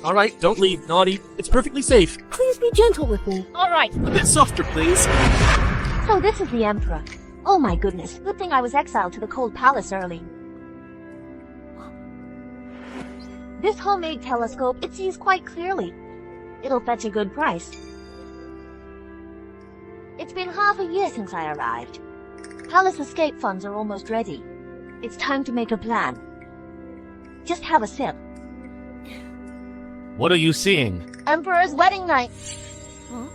Alright, don't leave, naughty. It's perfectly safe. Please be gentle with me. Alright. A bit softer, please. So this is the Emperor. Oh my goodness, good thing I was exiled to the cold palace early. This homemade telescope, it sees quite clearly. It'll fetch a good price. It's been half a year since I arrived. Palace escape funds are almost ready. It's time to make a plan. Just have a sip. What are you seeing? Emperor's wedding night. Huh?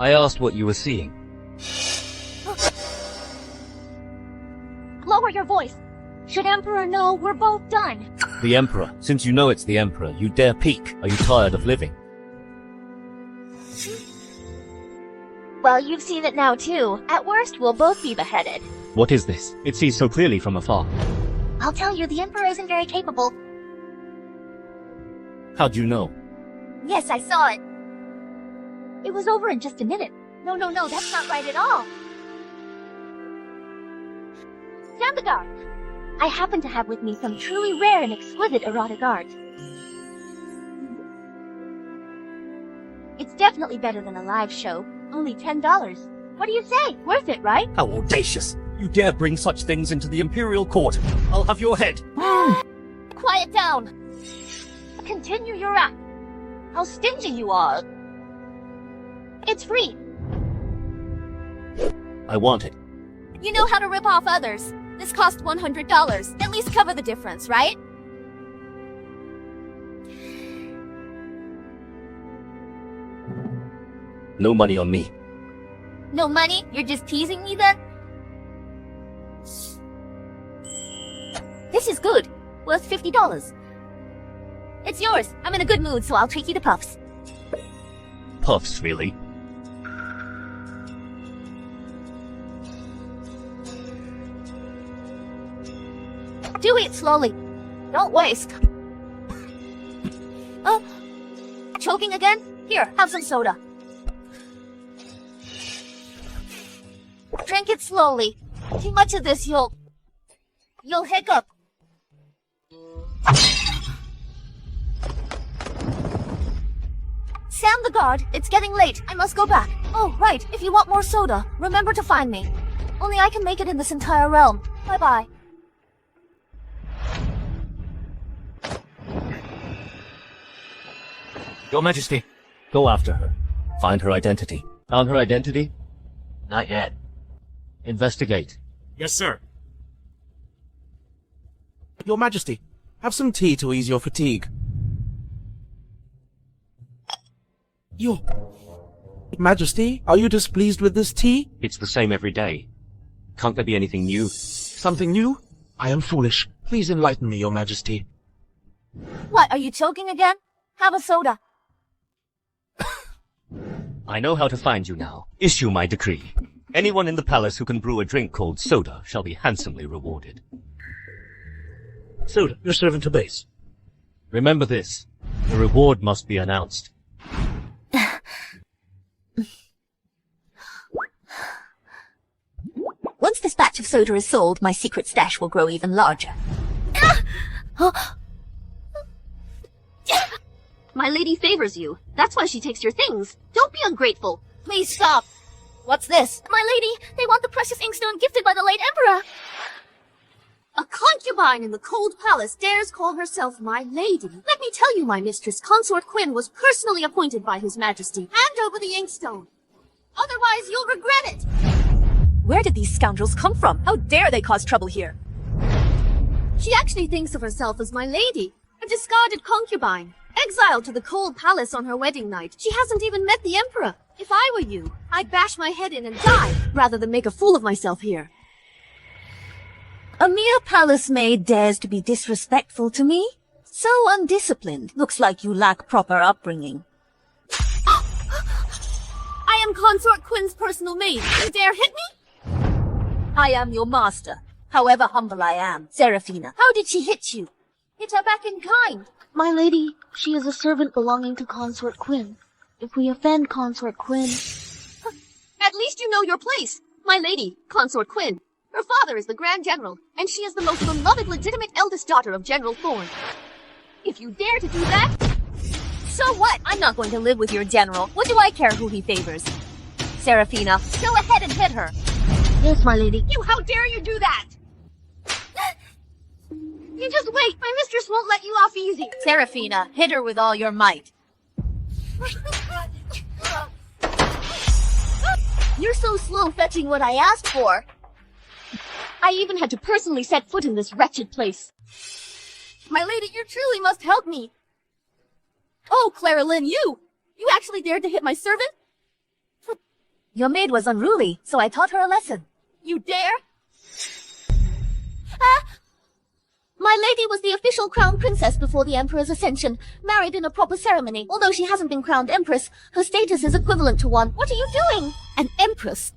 I asked what you were seeing. Lower your voice. Should Emperor know we're both done? The Emperor. Since you know it's the Emperor, you dare peek. Are you tired of living? Well, you've seen it now too. At worst, we'll both be beheaded. What is this? It sees so clearly from afar. I'll tell you, the Emperor isn't very capable. How'd you know? Yes, I saw it. It was over in just a minute. No, that's not right at all. Stand the guard. I happen to have with me some truly rare and exquisite erotic art. It's definitely better than a live show. Only $10. What do you say? Worth it, right? How audacious. You dare bring such things into the Imperial Court. I'll have your head. Quiet down. Continue your act. How stingy you are. It's free. I want it. You know how to rip off others. This cost $100. At least cover the difference, right? No money on me. No money? You're just teasing me then? This is good. Worth $50. It's yours. I'm in a good mood, so I'll treat you to puffs. Puffs, really? Do it slowly. Don't waste. Choking again? Here, have some soda. Drink it slowly. Too much of this, you'll hiccup. Sound the guard. It's getting late. I must go back. Oh, right. If you want more soda, remember to find me. Only I can make it in this entire realm. Bye-bye. Your Majesty. Go after her. Find her identity. Found her identity? Not yet. Investigate. Yes, sir. Your Majesty, have some tea to ease your fatigue. Your Majesty, are you displeased with this tea? It's the same every day. Can't there be anything new? Something new? I am foolish. Please enlighten me, Your Majesty. What, are you choking again? Have a soda. I know how to find you now. Issue my decree. Anyone in the palace who can brew a drink called soda shall be handsomely rewarded. Soda, your servant obeys. Remember this. The reward must be announced. Once this batch of soda is sold, my secret stash will grow even larger. My lady favors you. That's why she takes your things. Don't be ungrateful. Please stop. What's this? My lady, they want the precious inkstone gifted by the late emperor. A concubine in the cold palace dares call herself my lady. Let me tell you, my mistress, Consort Quinn was personally appointed by His Majesty. Hand over the inkstone. Otherwise, you'll regret it. Where did these scoundrels come from? How dare they cause trouble here? She actually thinks of herself as my lady, a discarded concubine, exiled to the cold palace on her wedding night. She hasn't even met the emperor. If I were you, I'd bash my head in and die, rather than make a fool of myself here. A mere palace maid dares to be disrespectful to me? So undisciplined. Looks like you lack proper upbringing. I am Consort Quinn's personal maid. You dare hit me? I am your master, however humble I am. Seraphina, how did she hit you? It's her back in kind. My lady, she is a servant belonging to Consort Quinn. If we offend Consort Quinn... At least you know your place. My lady, Consort Quinn. Her father is the Grand General, and she is the most beloved legitimate eldest daughter of General Thorne. If you dare to do that... So what? I'm not going to live with your general. What do I care who he favors? Serafina, go ahead and hit her. Yes, my lady. How dare you do that? You just wait. My mistress won't let you off easy. Serafina, hit her with all your might. You're so slow fetching what I asked for. I even had to personally set foot in this wretched place. My lady, you truly must help me. Oh, Clara Lynn, you actually dared to hit my servant? Your maid was unruly, so I taught her a lesson. You dare? My lady was the official crown princess before the Emperor's ascension, married in a proper ceremony. Although she hasn't been crowned empress, her status is equivalent to one. What are you doing? An empress?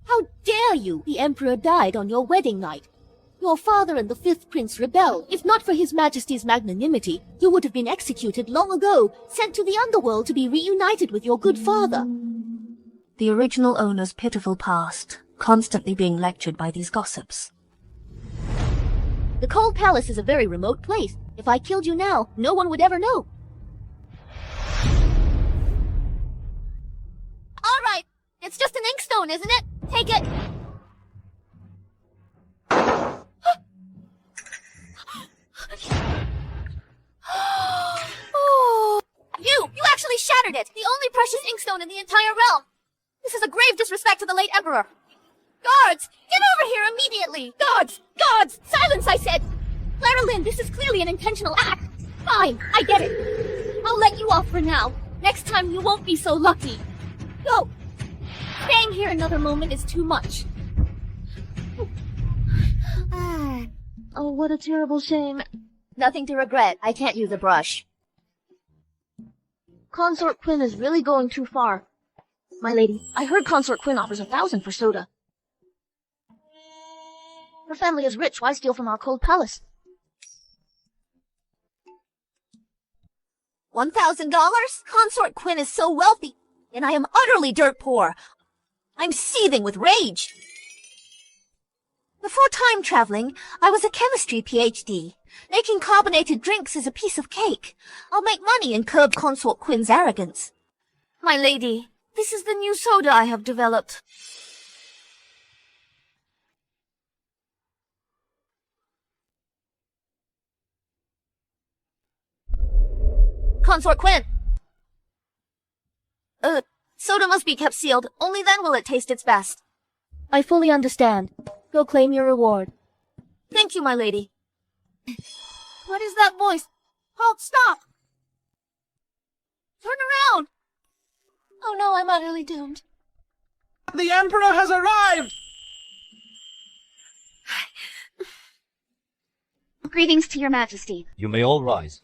How dare you? The Emperor died on your wedding night. Your father and the 5th Prince rebelled. If not for His Majesty's magnanimity, you would have been executed long ago, sent to the underworld to be reunited with your good father. The original owner's pitiful past, constantly being lectured by these gossips. The Cold Palace is a very remote place. If I killed you now, no one would ever know. All right, it's just an inkstone, isn't it? Take it. You actually shattered it! The only precious inkstone in the entire realm! This is a grave disrespect to the late Emperor! Guards! Get over here immediately! Guards! Guards! Silence, I said! Clara Lynn, this is clearly an intentional act! Fine, I get it. I'll let you off for now. Next time you won't be so lucky. Go! Staying here another moment is too much. Oh, what a terrible shame. Nothing to regret. I can't use a brush. Consort Quinn is really going too far. My lady, I heard Consort Quinn offers 1,000 for soda. Her family is rich. Why steal from our cold palace? $1,000? Consort Quinn is so wealthy, and I am utterly dirt poor. I'm seething with rage. Before time traveling, I was a chemistry PhD. Making carbonated drinks is a piece of cake. I'll make money and curb Consort Quinn's arrogance. My lady, this is the new soda I have developed. Consort Quinn! Soda must be kept sealed. Only then will it taste its best. I fully understand. Go claim your reward. Thank you, my lady. What is that voice? Halt, stop! Turn around! Oh no, I'm utterly doomed. The Emperor has arrived! Greetings to your majesty. You may all rise.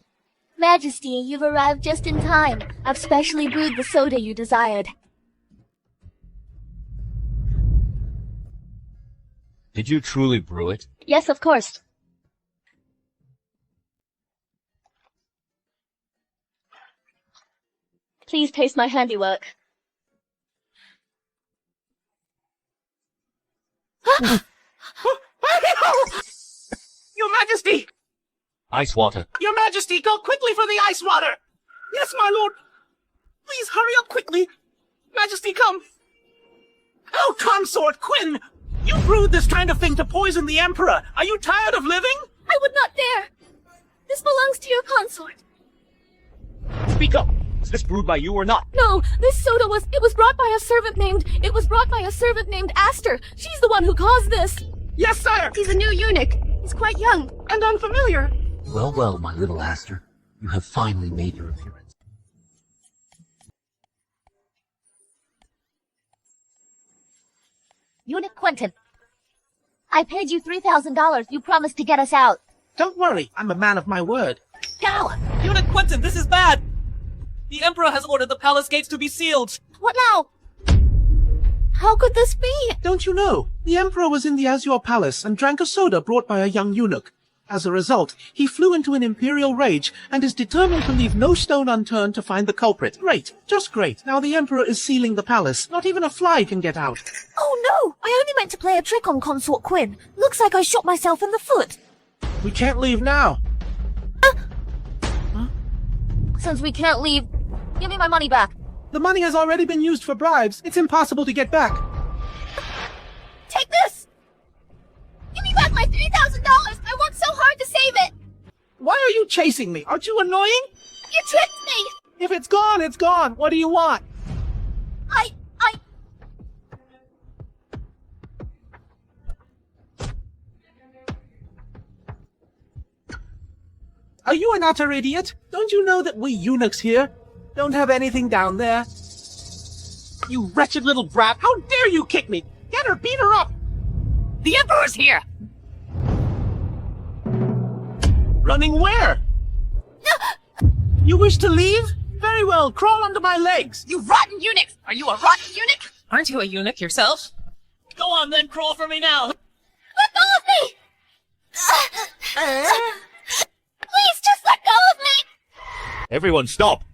Majesty, you've arrived just in time. I've specially brewed the soda you desired. Did you truly brew it? Yes, of course. Please taste my handiwork. Your Majesty! Ice water. Your Majesty, go quickly for the ice water! Yes, my lord! Please hurry up quickly! Majesty, come! Oh, Consort Quinn! You brewed this kind of thing to poison the Emperor! Are you tired of living? I would not dare! This belongs to your consort. Speak up! Was this brewed by you or not? No, this soda was brought by a servant named Aster. She's the one who caused this. Yes, sire! He's a new eunuch. He's quite young and unfamiliar. Well, well, my little Aster. You have finally made your appearance. Eunuch Quentin. I paid you $3,000. You promised to get us out. Don't worry, I'm a man of my word. Go! Eunuch Quentin, this is bad! The Emperor has ordered the palace gates to be sealed! What now? How could this be? Don't you know? The Emperor was in the Azure Palace and drank a soda brought by a young eunuch. As a result, he flew into an imperial rage and is determined to leave no stone unturned to find the culprit. Great, just great. Now the Emperor is sealing the palace. Not even a fly can get out. Oh no! I only meant to play a trick on Consort Quinn. Looks like I shot myself in the foot. We can't leave now. Since we can't leave, give me my money back. The money has already been used for bribes. It's impossible to get back. Take this! Give me back my $3,000! I worked so hard to save it! Why are you chasing me? Aren't you annoying? You tricked me! If it's gone, it's gone. What do you want? I... Are you an utter idiot? Don't you know that we eunuchs here don't have anything down there? You wretched little brat! How dare you kick me! Get her! Beat her up! The Emperor's here! Running where? You wish to leave? Very well, crawl under my legs. You rotten eunuch! Are you a rotten eunuch? Aren't you a eunuch yourself? Go on then, crawl for me now! Let go of me! Please, just let go of me! Everyone stop!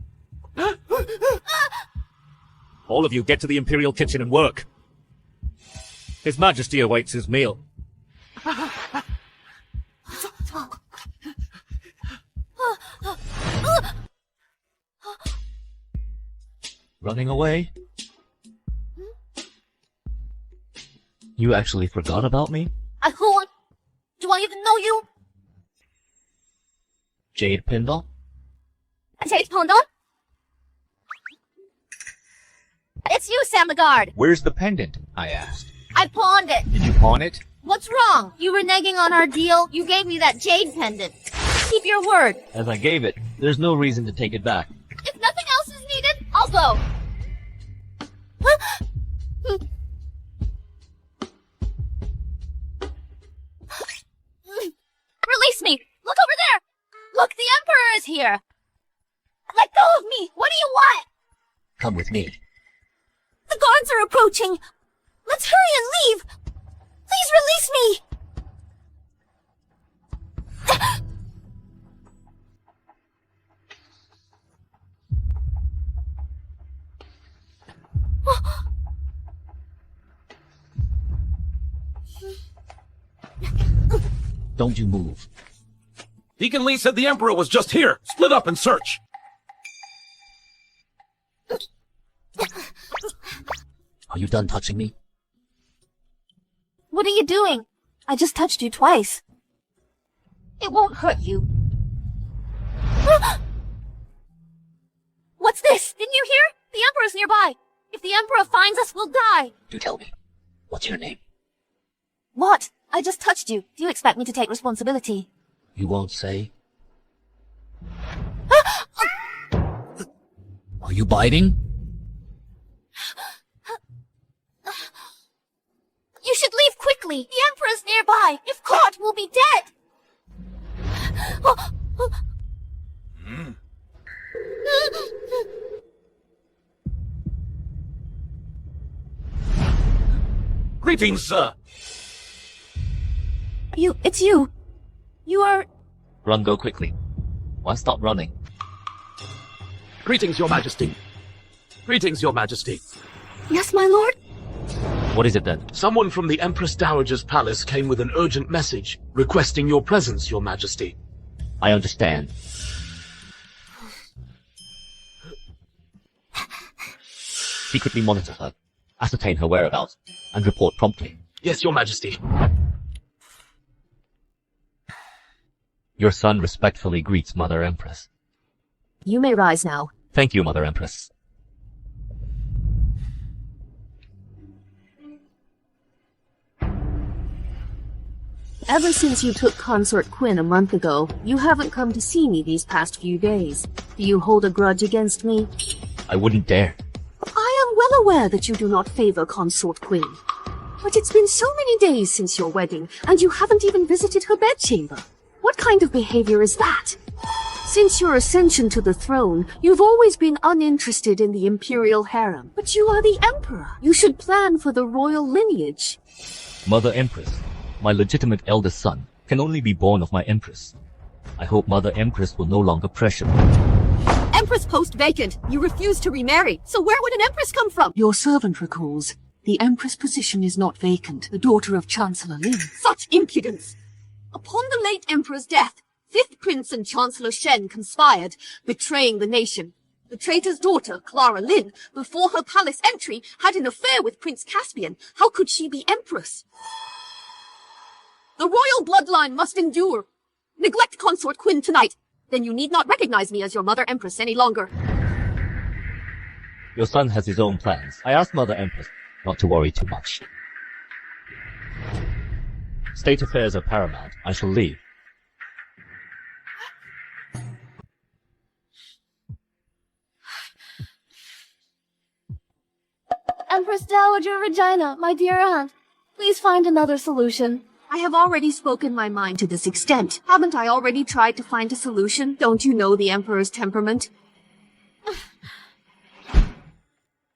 All of you get to the Imperial kitchen and work. His Majesty awaits his meal. Running away? You actually forgot about me? Who? Do I even know you? Jade Pindle? Jade Pondon? It's you, Sam the Guard. Where's the pendant? I asked. I pawned it. Did you pawn it? What's wrong? You were negging on our deal. You gave me that jade pendant. Keep your word. As I gave it, there's no reason to take it back. If nothing else is needed, I'll go. Release me! Look over there! Look, the Emperor is here! Let go of me! What do you want? Come with me. The guards are approaching! Let's hurry and leave! Please release me! Don't you move. Deacon Lee said the Emperor was just here. Split up and search. Are you done touching me? What are you doing? I just touched you twice. It won't hurt you. What's this? Didn't you hear? The Emperor's nearby. If the Emperor finds us, we'll die. Do tell me. What's your name? What? I just touched you. Do you expect me to take responsibility? You won't say? Are you biting? You should leave quickly. The Emperor's nearby. If caught, we'll be dead. Greetings, sir. It's you. You are... Run, go quickly. Why stop running? Greetings, Your Majesty. Greetings, Your Majesty. Yes, my lord? What is it then? Someone from the Empress Dowager's palace came with an urgent message requesting your presence, Your Majesty. I understand. Secretly monitor her, ascertain her whereabouts, and report promptly. Yes, Your Majesty. Your son respectfully greets Mother Empress. You may rise now. Thank you, Mother Empress. Ever since you took Consort Quinn a month ago, you haven't come to see me these past few days. Do you hold a grudge against me? I wouldn't dare. I am well aware that you do not favor Consort Quinn. But it's been so many days since your wedding, and you haven't even visited her bedchamber. What kind of behavior is that? Since your ascension to the throne, you've always been uninterested in the imperial harem. But you are the emperor. You should plan for the royal lineage. Mother Empress, my legitimate eldest son, can only be born of my Empress. I hope Mother Empress will no longer pressure me. Empress post vacant. You refuse to remarry. So where would an Empress come from? Your servant recalls. The Empress position is not vacant. The daughter of Chancellor Lin. Such impudence! Upon the late Emperor's death, 5th Prince and Chancellor Shen conspired, betraying the nation. The traitor's daughter, Clara Lin, before her palace entry, had an affair with Prince Caspian. How could she be Empress? The royal bloodline must endure. Neglect Consort Quinn tonight. Then you need not recognize me as your Mother Empress any longer. Your son has his own plans. I asked Mother Empress not to worry too much. State affairs are paramount. I shall leave. Empress Dowager Regina, my dear aunt, please find another solution. I have already spoken my mind to this extent. Haven't I already tried to find a solution? Don't you know the Emperor's temperament?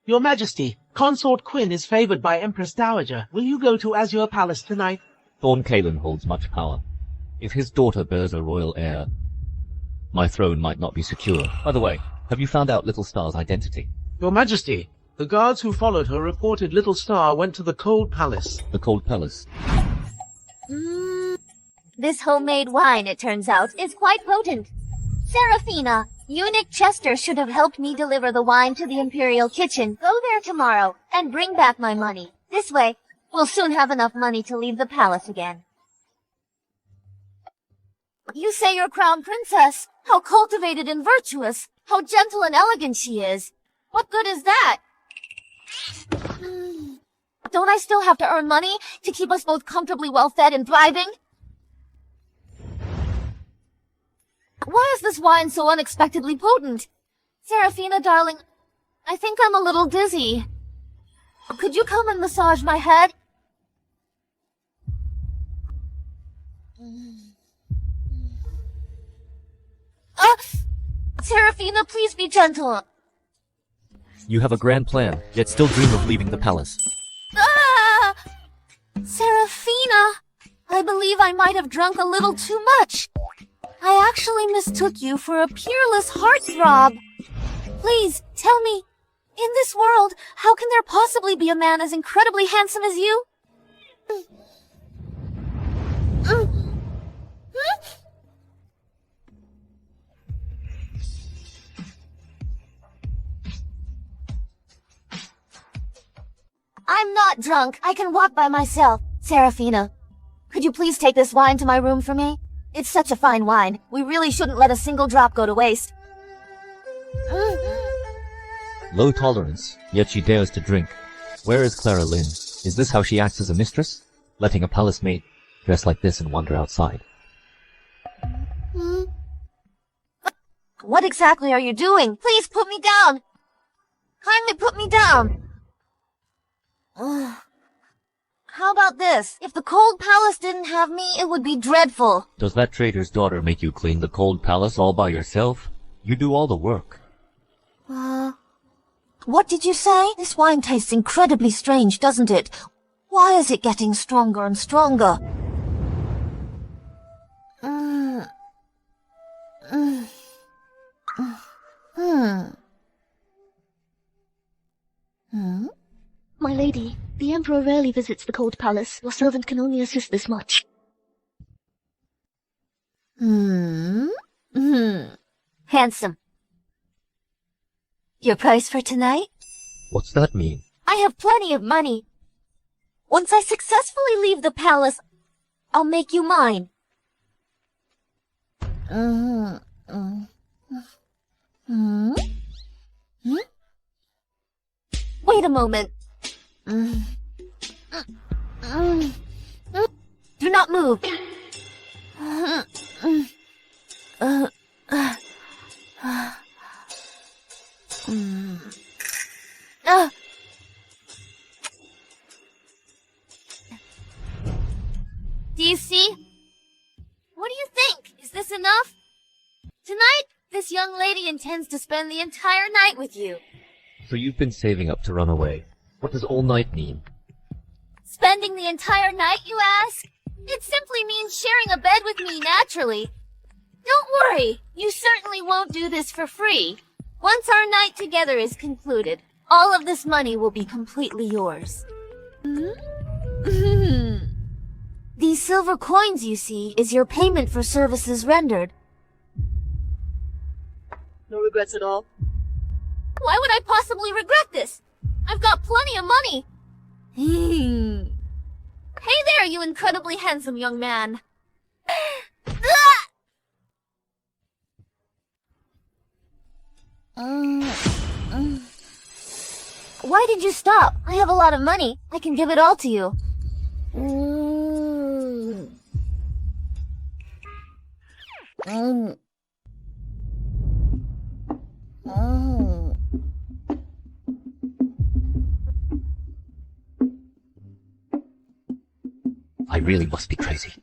Your Majesty, Consort Quinn is favored by Empress Dowager. Will you go to Azure Palace tonight? Thorn Kalin holds much power. If his daughter bears a royal heir, my throne might not be secure. By the way, have you found out Little Star's identity? Your Majesty, the guards who followed her reported Little Star went to the Cold Palace. The Cold Palace. This homemade wine, it turns out, is quite potent. Seraphina, Eunuch Chester should have helped me deliver the wine to the Imperial kitchen. Go there tomorrow and bring back my money. This way, we'll soon have enough money to leave the palace again. You say you're Crown Princess. How cultivated and virtuous. How gentle and elegant she is. What good is that? Don't I still have to earn money to keep us both comfortably well-fed and thriving? Why is this wine so unexpectedly potent? Seraphina, darling, I think I'm a little dizzy. Could you come and massage my head? Seraphina, please be gentle. You have a grand plan, yet still dream of leaving the palace. Ah! Seraphina, I believe I might have drunk a little too much. I actually mistook you for a peerless heartthrob. Please, tell me, in this world, how can there possibly be a man as incredibly handsome as you? I'm not drunk. I can walk by myself. Seraphina, could you please take this wine to my room for me? It's such a fine wine. We really shouldn't let a single drop go to waste. Low tolerance, yet she dares to drink. Where is Clara Lin? Is this how she acts as a mistress? Letting a palace maid dress like this and wander outside. What exactly are you doing? Please put me down. Kindly put me down. How about this? If the Cold Palace didn't have me, it would be dreadful. Does that traitor's daughter make you clean the Cold Palace all by yourself? You do all the work. What did you say? This wine tastes incredibly strange, doesn't it? Why is it getting stronger and stronger? My lady, the Emperor rarely visits the Cold Palace. Your servant can only assist this much. Handsome. Your price for tonight? What's that mean? I have plenty of money. Once I successfully leave the palace, I'll make you mine. Wait a moment. Do not move. Do you see? What do you think? Is this enough? Tonight, this young lady intends to spend the entire night with you. So you've been saving up to run away. What does all night mean? Spending the entire night, you ask? It simply means sharing a bed with me naturally. Don't worry, you certainly won't do this for free. Once our night together is concluded, all of this money will be completely yours. These silver coins you see is your payment for services rendered. No regrets at all? Why would I possibly regret this? I've got plenty of money. Hey there, you incredibly handsome young man. Why did you stop? I have a lot of money. I can give it all to you. I really must be crazy.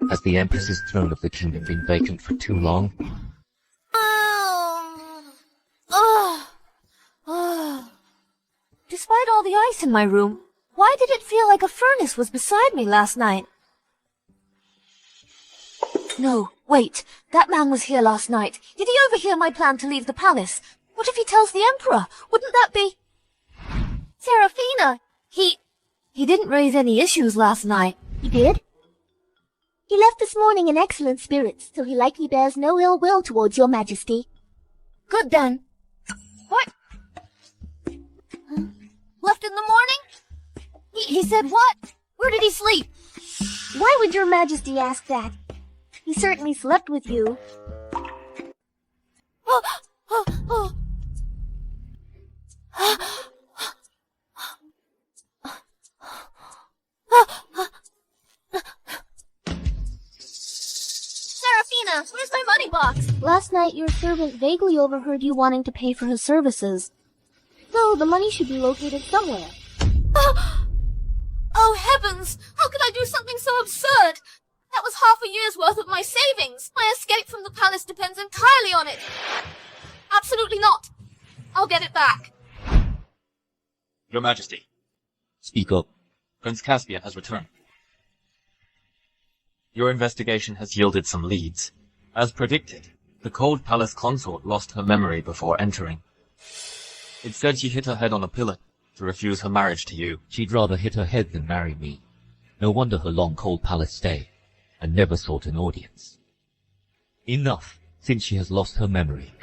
Has the Empress's throne of the kingdom been vacant for too long? Despite all the ice in my room, why did it feel like a furnace was beside me last night? No, wait. That man was here last night. Did he overhear my plan to leave the palace? What if he tells the Emperor? Wouldn't that be... Serafina! He didn't raise any issues last night. He did? He left this morning in excellent spirits, so he likely bears no ill will towards your majesty. Good then. What? Left in the morning? He said what? Where did he sleep? Why would your majesty ask that? He certainly slept with you. Serafina, where's my money box? Last night your servant vaguely overheard you wanting to pay for his services. So the money should be located somewhere. Oh heavens! How could I do something so absurd? That was half a year's worth of my savings. My escape from the palace depends entirely on it. Absolutely not. I'll get it back. Your Majesty, Speak up. Prince Caspian has returned. Your investigation has yielded some leads. As predicted, the Cold Palace consort lost her memory before entering. It said she hit her head on a pillar to refuse her marriage to you. She'd rather hit her head than marry me. No wonder her long cold palace stay, and never sought an audience. Enough, since she has lost her memory,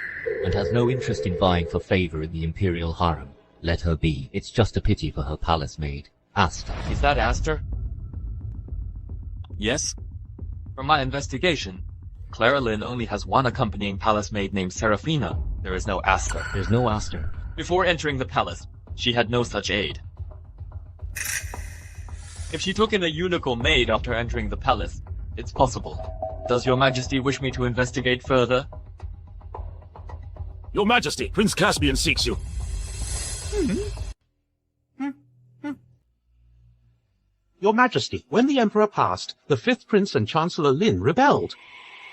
and has no interest in vying for favor in the imperial harem. Let her be. It's just a pity for her palace maid, Asta. Is that Aster? Yes? From my investigation, Clara Lynn only has one accompanying palace maid named Serafina. There is no Aster. There's no Aster. Before entering the palace, she had no such aid. If she took in a unical maid after entering the palace, it's possible. Does your Majesty wish me to investigate further? Your Majesty, Prince Caspian seeks you. Your Majesty, when the Emperor passed, the 5th Prince and Chancellor Lin rebelled.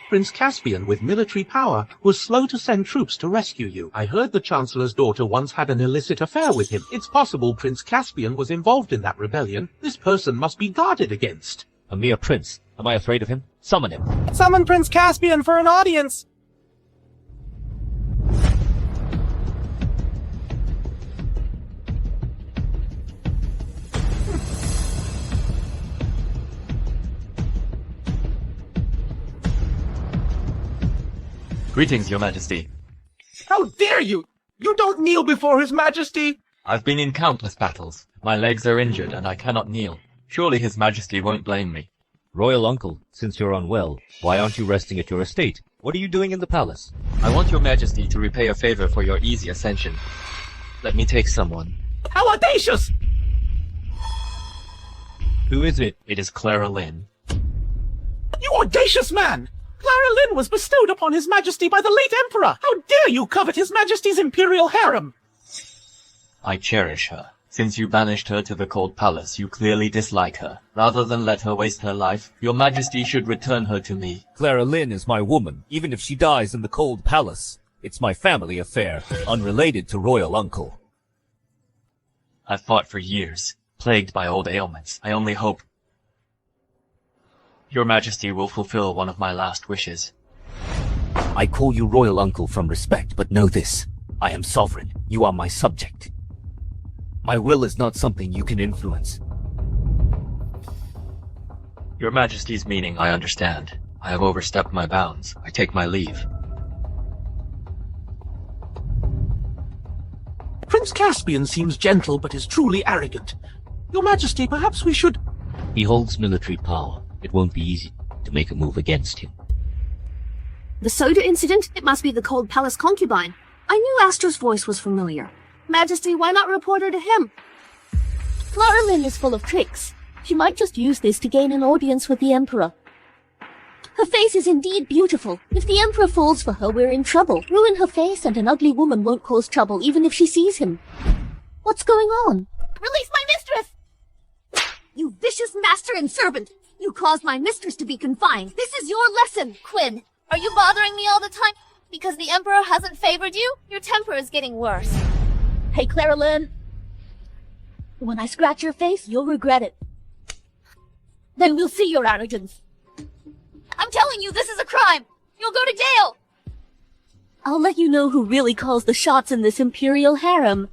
Prince Caspian, with military power, was slow to send troops to rescue you. I heard the Chancellor's daughter once had an illicit affair with him. It's possible Prince Caspian was involved in that rebellion. This person must be guarded against. A mere prince. Am I afraid of him? Summon him. Summon Prince Caspian for an audience! Greetings, Your Majesty. How dare you! You don't kneel before His Majesty! I've been in countless battles. My legs are injured and I cannot kneel. Surely His Majesty won't blame me. Royal uncle, since you're unwell, why aren't you resting at your estate? What are you doing in the palace? I want Your Majesty to repay a favor for your easy ascension. Let me take someone. How audacious! Who is it? It is Clara Lynn. You audacious man! Clara Lynn was bestowed upon His Majesty by the late Emperor! How dare you covet His Majesty's imperial harem! I cherish her. Since you banished her to the Cold Palace, you clearly dislike her. Rather than let her waste her life, Your Majesty should return her to me. Clara Lynn is my woman, even if she dies in the Cold Palace. It's my family affair, unrelated to Royal Uncle. I've fought for years, plagued by old ailments. I only hope... Your Majesty will fulfill one of my last wishes. I call you royal uncle from respect, but know this. I am sovereign. You are my subject. My will is not something you can influence. Your Majesty's meaning I understand. I have overstepped my bounds. I take my leave. Prince Caspian seems gentle but is truly arrogant. Your Majesty, perhaps we should... He holds military power. It won't be easy to make a move against him. The soda incident? It must be the Cold Palace concubine. I knew Aster's voice was familiar. Majesty, why not report her to him? Clara Lynn is full of tricks. She might just use this to gain an audience with the Emperor. Her face is indeed beautiful. If the Emperor falls for her, we're in trouble. Ruin her face and an ugly woman won't cause trouble even if she sees him. What's going on? Release my mistress! You vicious master and servant! You caused my mistress to be confined. This is your lesson! Quinn, are you bothering me all the time? Because the Emperor hasn't favored you? Your temper is getting worse. Hey, Clara Lynn. When I scratch your face, you'll regret it. Then we'll see your arrogance. I'm telling you, this is a crime! You'll go to jail! I'll let you know who really calls the shots in this imperial harem.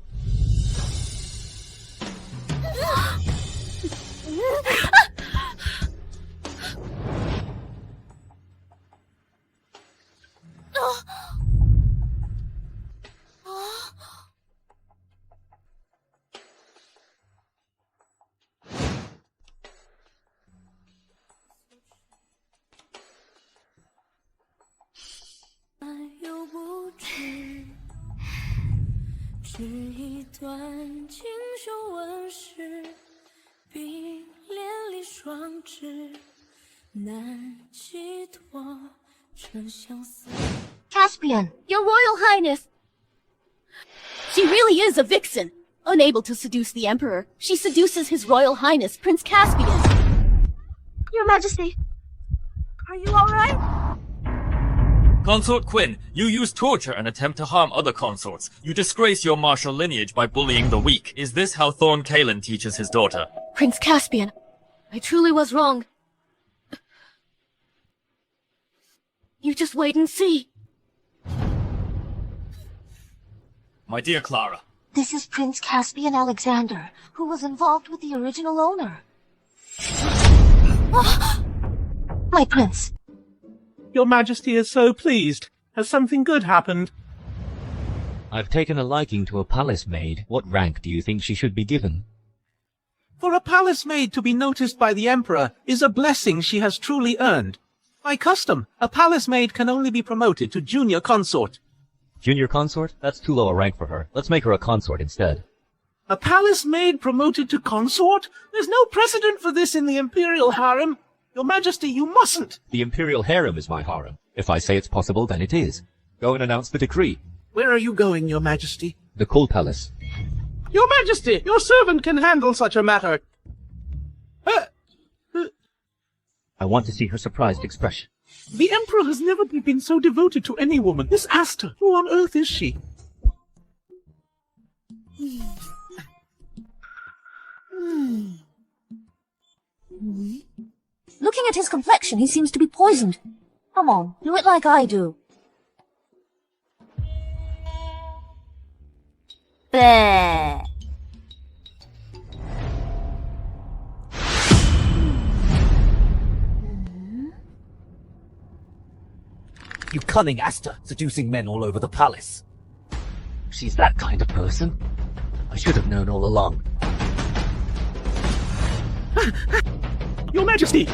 Caspian, your Royal Highness! She really is a vixen. Unable to seduce the Emperor, she seduces His Royal Highness, Prince Caspian. Your Majesty, are you alright? Consort Quinn, you use torture and attempt to harm other consorts. You disgrace your martial lineage by bullying the weak. Is this how Thorn Kalen teaches his daughter? Prince Caspian, I truly was wrong. You just wait and see. My dear Clara. This is Prince Caspian Alexander, who was involved with the original owner. My prince. Your Majesty is so pleased. Has something good happened? I've taken a liking to a palace maid. What rank do you think she should be given? For a palace maid to be noticed by the Emperor is a blessing she has truly earned. By custom, a palace maid can only be promoted to junior consort. Junior consort? That's too low a rank for her. Let's make her a consort instead. A palace maid promoted to consort? There's no precedent for this in the Imperial harem. Your Majesty, you mustn't. The Imperial harem is my harem. If I say it's possible, then it is. Go and announce the decree. Where are you going, Your Majesty? The Cold Palace. Your Majesty, your servant can handle such a matter. I want to see her surprised expression. The Emperor has never been so devoted to any woman. This Asta, who on earth is she? Looking at his complexion, he seems to be poisoned. Come on, do it like I do. Bleh. You cunning Asta, seducing men all over the palace. She's that kind of person. I should have known all along. Your Majesty!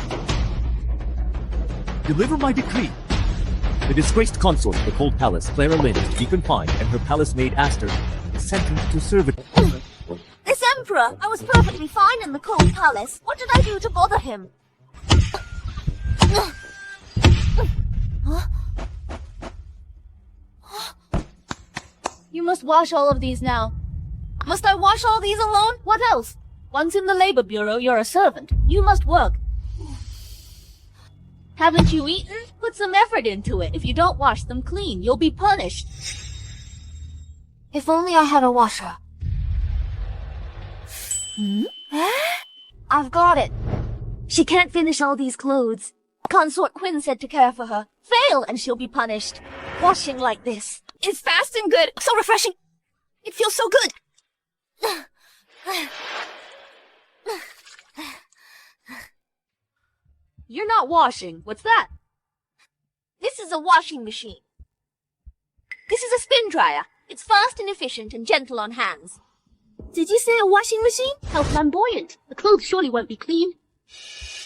Deliver my decree. The disgraced consort of the Cold Palace, Clara Lynn, is to be confined, and her palace maid Aster is sentenced to servitude. This Emperor, I was perfectly fine in the Cold Palace. What did I do to bother him? You must wash all of these now. Must I wash all these alone? What else? Once in the labor bureau, you're a servant. You must work. Haven't you eaten? Put some effort into it. If you don't wash them clean, you'll be punished. If only I had a washer. I've got it. She can't finish all these clothes. Consort Quinn said to care for her. Fail and she'll be punished. Washing like this. It's fast and good. So refreshing. It feels so good. You're not washing. What's that? This is a washing machine. This is a spin dryer. It's fast and efficient and gentle on hands. Did you say a washing machine? How flamboyant. The clothes surely won't be clean.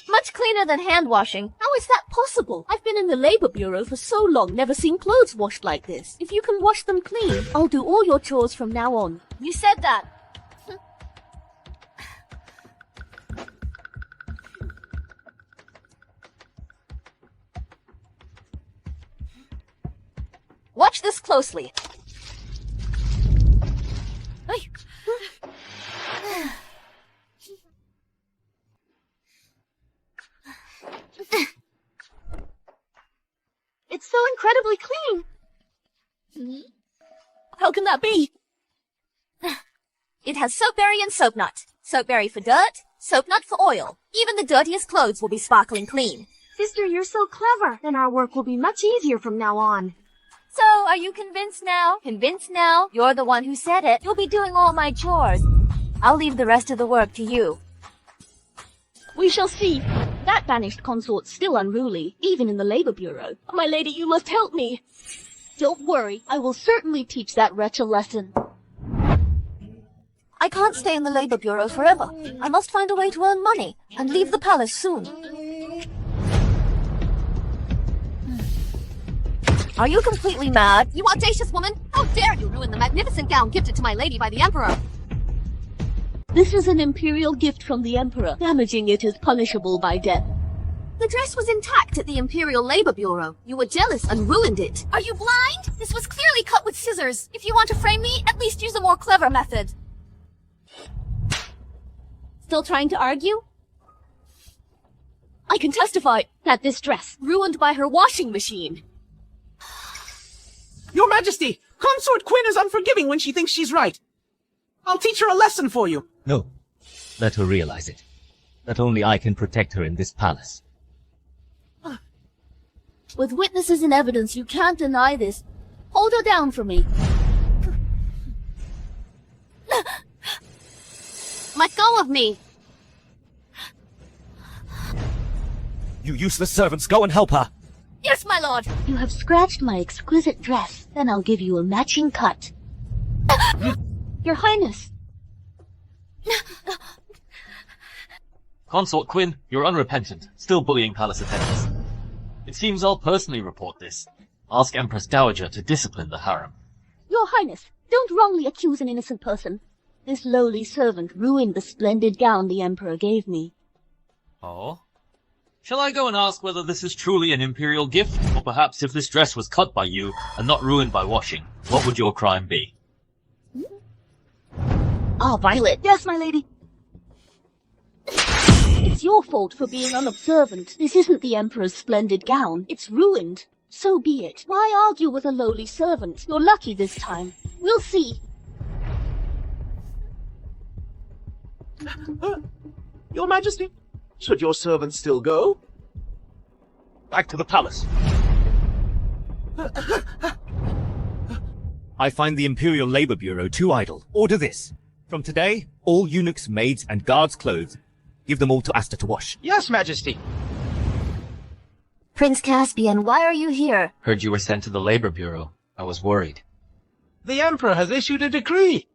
Much cleaner than hand washing. How is that possible? I've been in the Labor Bureau for so long, never seen clothes washed like this. If you can wash them clean, I'll do all your chores from now on. You said that. Watch this closely. It's so incredibly clean. How can that be? It has soapberry and soap nut. Soapberry for dirt, soap nut for oil. Even the dirtiest clothes will be sparkling clean. Sister, you're so clever. Then our work will be much easier from now on. So, are you convinced now? Convinced now? You're the one who said it. You'll be doing all my chores. I'll leave the rest of the work to you. We shall see. That banished consort's still unruly, even in the Labor Bureau. My lady, you must help me. Don't worry, I will certainly teach that wretch a lesson. I can't stay in the Labor Bureau forever. I must find a way to earn money and leave the palace soon. Are you completely mad? You audacious woman! How dare you ruin the magnificent gown gifted to my lady by the Emperor! This is an imperial gift from the Emperor. Damaging it is punishable by death. The dress was intact at the Imperial Labor Bureau. You were jealous and ruined it. Are you blind? This was clearly cut with scissors. If you want to frame me, at least use a more clever method. Still trying to argue? I can testify that this dress, ruined by her washing machine. Your Majesty, Consort Quinn is unforgiving when she thinks she's right. I'll teach her a lesson for you. No. Let her realize it. That only I can protect her in this palace. With witnesses and evidence, you can't deny this. Hold her down for me. Let go of me! You useless servants, go and help her! Yes, my lord! You have scratched my exquisite dress. Then I'll give you a matching cut. Your Highness! Consort Quinn, you're unrepentant, still bullying palace attendants. It seems I'll personally report this. Ask Empress Dowager to discipline the harem. Your Highness, don't wrongly accuse an innocent person. This lowly servant ruined the splendid gown the Emperor gave me. Oh? Shall I go and ask whether this is truly an imperial gift, or perhaps if this dress was cut by you and not ruined by washing, what would your crime be? Ah, Violet. Yes, my lady. It's your fault for being unobservant. This isn't the Emperor's splendid gown. It's ruined. So be it. Why argue with a lowly servant? You're lucky this time. We'll see. Your Majesty, should your servant still go? Back to the palace. I find the Imperial Labor Bureau too idle. Order this. From today, all eunuchs, maids, and guards' clothes, give them all to Asta to wash. Yes, Majesty. Prince Caspian, why are you here? Heard you were sent to the Labor Bureau. I was worried. The Emperor has issued a decree.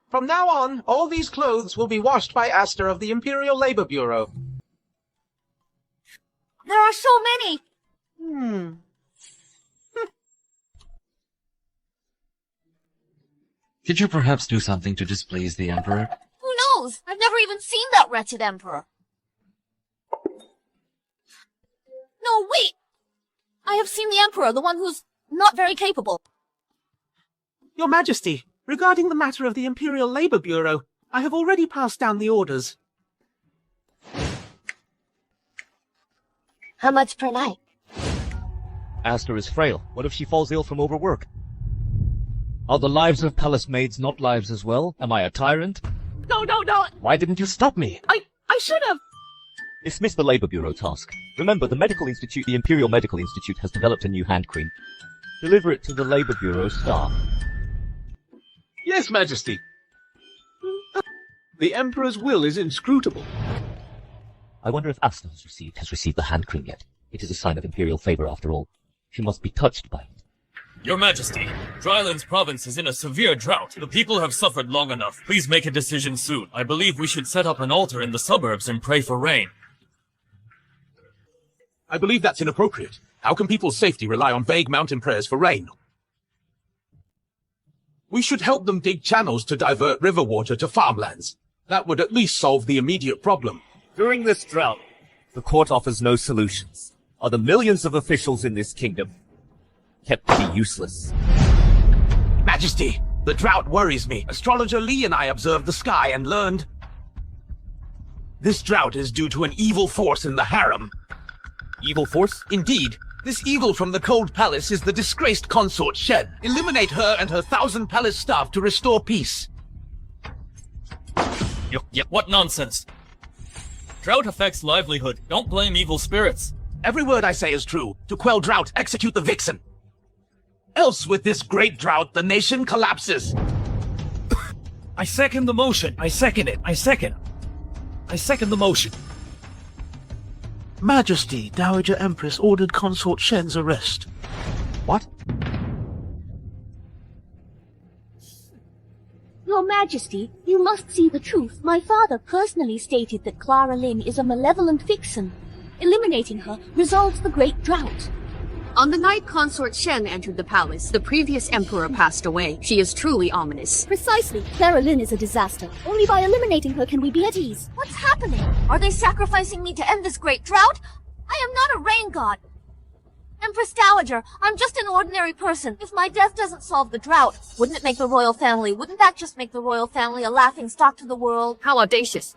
From now on, all these clothes will be washed by Asta of the Imperial Labor Bureau. There are so many! Could you perhaps do something to displease the Emperor? Who knows? I've never even seen that wretched Emperor. No, wait! I have seen the Emperor, the one who's not very capable. Your Majesty, regarding the matter of the Imperial Labor Bureau, I have already passed down the orders. How much per night? Asta is frail. What if she falls ill from overwork? Are the lives of palace maids not lives as well? Am I a tyrant? No! Why didn't you stop me? I should have. Dismiss the Labor Bureau task. Remember, the Imperial Medical Institute has developed a new hand cream. Deliver it to the Labor Bureau staff. Yes, Majesty. The Emperor's will is inscrutable. I wonder if Asta has received the hand cream yet. It is a sign of Imperial favor after all. She must be touched by it. Your Majesty, Dryland's province is in a severe drought. The people have suffered long enough. Please make a decision soon. I believe we should set up an altar in the suburbs and pray for rain. I believe that's inappropriate. How can people's safety rely on vague mountain prayers for rain? We should help them dig channels to divert river water to farmlands. That would at least solve the immediate problem. During this drought, the court offers no solutions. Are the millions of officials in this kingdom kept to be useless? Majesty, the drought worries me. Astrologer Lee and I observed the sky and learned this drought is due to an evil force in the harem. Evil force? Indeed. This evil from the Cold Palace is the disgraced consort Shen. Eliminate her and her 1,000 palace staff to restore peace. What nonsense? Drought affects livelihood. Don't blame evil spirits. Every word I say is true. To quell drought, execute the vixen. Else with this great drought, the nation collapses. I second the motion. I second it. I second the motion. Majesty, Dowager Empress ordered Consort Shen's arrest. What? Your Majesty, you must see the truth. My father personally stated that Clara Lynn is a malevolent vixen. Eliminating her resolves the great drought. On the night Consort Shen entered the palace, the previous emperor passed away. She is truly ominous. Precisely. Clara Lynn is a disaster. Only by eliminating her can we be at ease. What's happening? Are they sacrificing me to end this great drought? I am not a rain god. Empress Dowager, I'm just an ordinary person. If my death doesn't solve the drought, wouldn't that just make the royal family a laughing stock to the world? How audacious.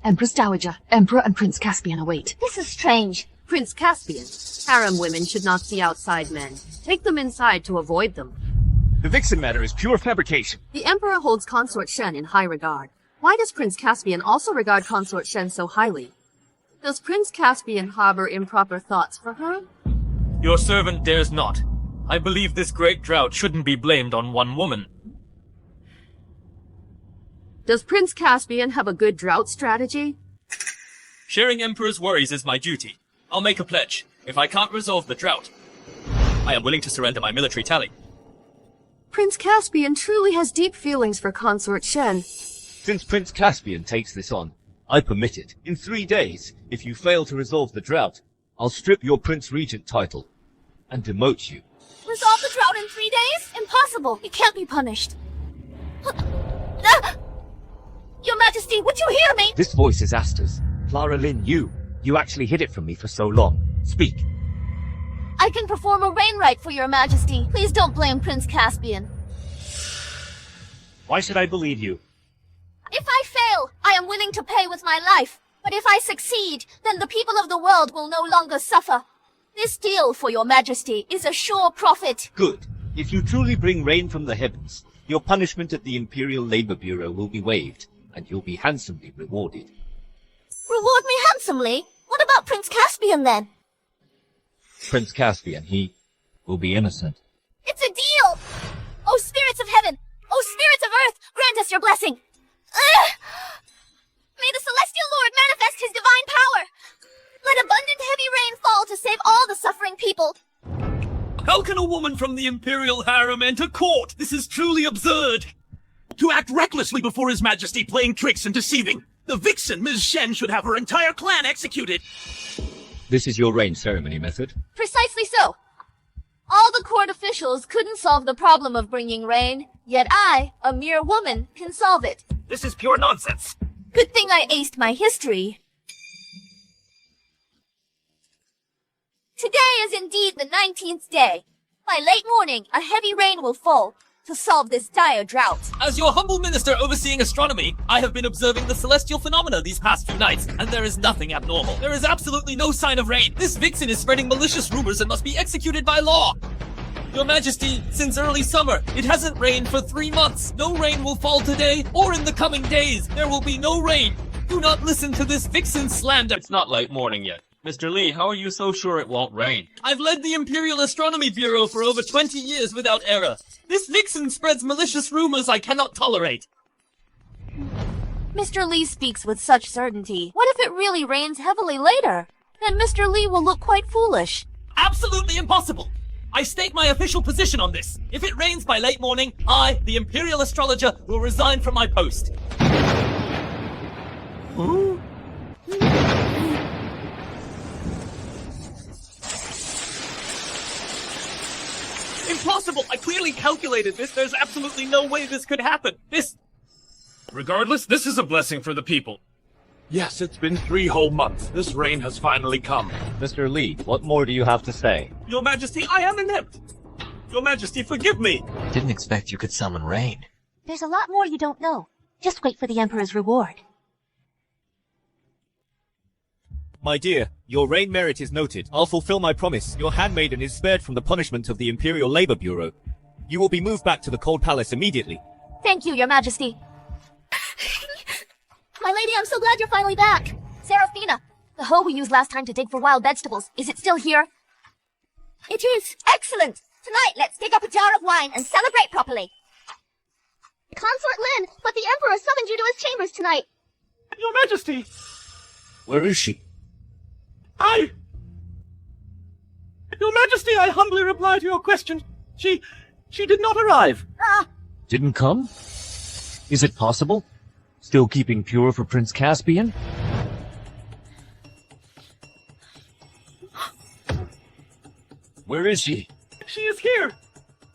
Empress Dowager, Emperor and Prince Caspian await. This is strange. Prince Caspian. Harem women should not see outside men. Take them inside to avoid them. The vixen matter is pure fabrication. The emperor holds Consort Shen in high regard. Why does Prince Caspian also regard Consort Shen so highly? Does Prince Caspian harbor improper thoughts for her? Your servant dares not. I believe this great drought shouldn't be blamed on one woman. Does Prince Caspian have a good drought strategy? Sharing Emperor's worries is my duty. I'll make a pledge. If I can't resolve the drought, I am willing to surrender my military tally. Prince Caspian truly has deep feelings for Consort Shen. Since Prince Caspian takes this on, I permit it. In 3 days, if you fail to resolve the drought, I'll strip your Prince Regent title and demote you. Resolve the drought in 3 days? Impossible. It can't be punished. Your Majesty, would you hear me? This voice is Asta's. Clara Lynn, you actually hid it from me for so long. Speak. I can perform a rain rite for your Majesty. Please don't blame Prince Caspian. Why should I believe you? If I fail, I am willing to pay with my life. But if I succeed, then the people of the world will no longer suffer. This deal, for your Majesty, is a sure profit. Good. If you truly bring rain from the heavens, your punishment at the Imperial Labor Bureau will be waived, and you'll be handsomely rewarded. Reward me handsomely? What about Prince Caspian, then? Prince Caspian, he will be innocent. It's a deal! Oh, spirits of heaven! Oh, spirits of earth! Grant us your blessing! Ugh! May the Celestial Lord manifest his divine power! Let abundant heavy rain fall to save all the suffering people! How can a woman from the Imperial harem enter court? This is truly absurd! To act recklessly before His Majesty, playing tricks and deceiving. The vixen, Ms. Shen, should have her entire clan executed. This is your rain ceremony method? Precisely so. All the court officials couldn't solve the problem of bringing rain, yet I, a mere woman, can solve it. This is pure nonsense. Good thing I aced my history. Today is indeed the 19th day. By late morning, a heavy rain will fall to solve this dire drought. As your humble minister overseeing astronomy, I have been observing the celestial phenomena these past few nights, and there is nothing abnormal. There is absolutely no sign of rain. This vixen is spreading malicious rumors and must be executed by law. Your Majesty, since early summer, it hasn't rained for 3 months. No rain will fall today or in the coming days. There will be no rain. Do not listen to this vixen slander. It's not late morning yet. Mr. Lee, how are you so sure it won't rain? I've led the Imperial Astronomy Bureau for over 20 years without error. This vixen spreads malicious rumors I cannot tolerate. Mr. Lee speaks with such certainty. What if it really rains heavily later? Then Mr. Lee will look quite foolish. Absolutely impossible. I state my official position on this. If it rains by late morning, I, the Imperial Astrologer, will resign from my post. Impossible! I clearly calculated this. There's absolutely no way this could happen. Regardless, this is a blessing for the people. Yes, it's been 3 whole months. This rain has finally come. Mr. Lee, what more do you have to say? Your Majesty, I am inept. Your Majesty, forgive me. Didn't expect you could summon rain. There's a lot more you don't know. Just wait for the Emperor's reward. My dear, your reign merit is noted. I'll fulfill my promise. Your handmaiden is spared from the punishment of the Imperial Labor Bureau. You will be moved back to the Cold Palace immediately. Thank you, Your Majesty. My lady, I'm so glad you're finally back. Seraphina, the hoe we used last time to dig for wild vegetables, is it still here? It is. Excellent. Tonight, let's dig up a jar of wine and celebrate properly. Consort Lin, but the Emperor summoned you to his chambers tonight. Your Majesty! Where is she? Your Majesty, I humbly reply to your question. She did not arrive. Didn't come? Is it possible? Still keeping pure for Prince Caspian? Where is she? She is here.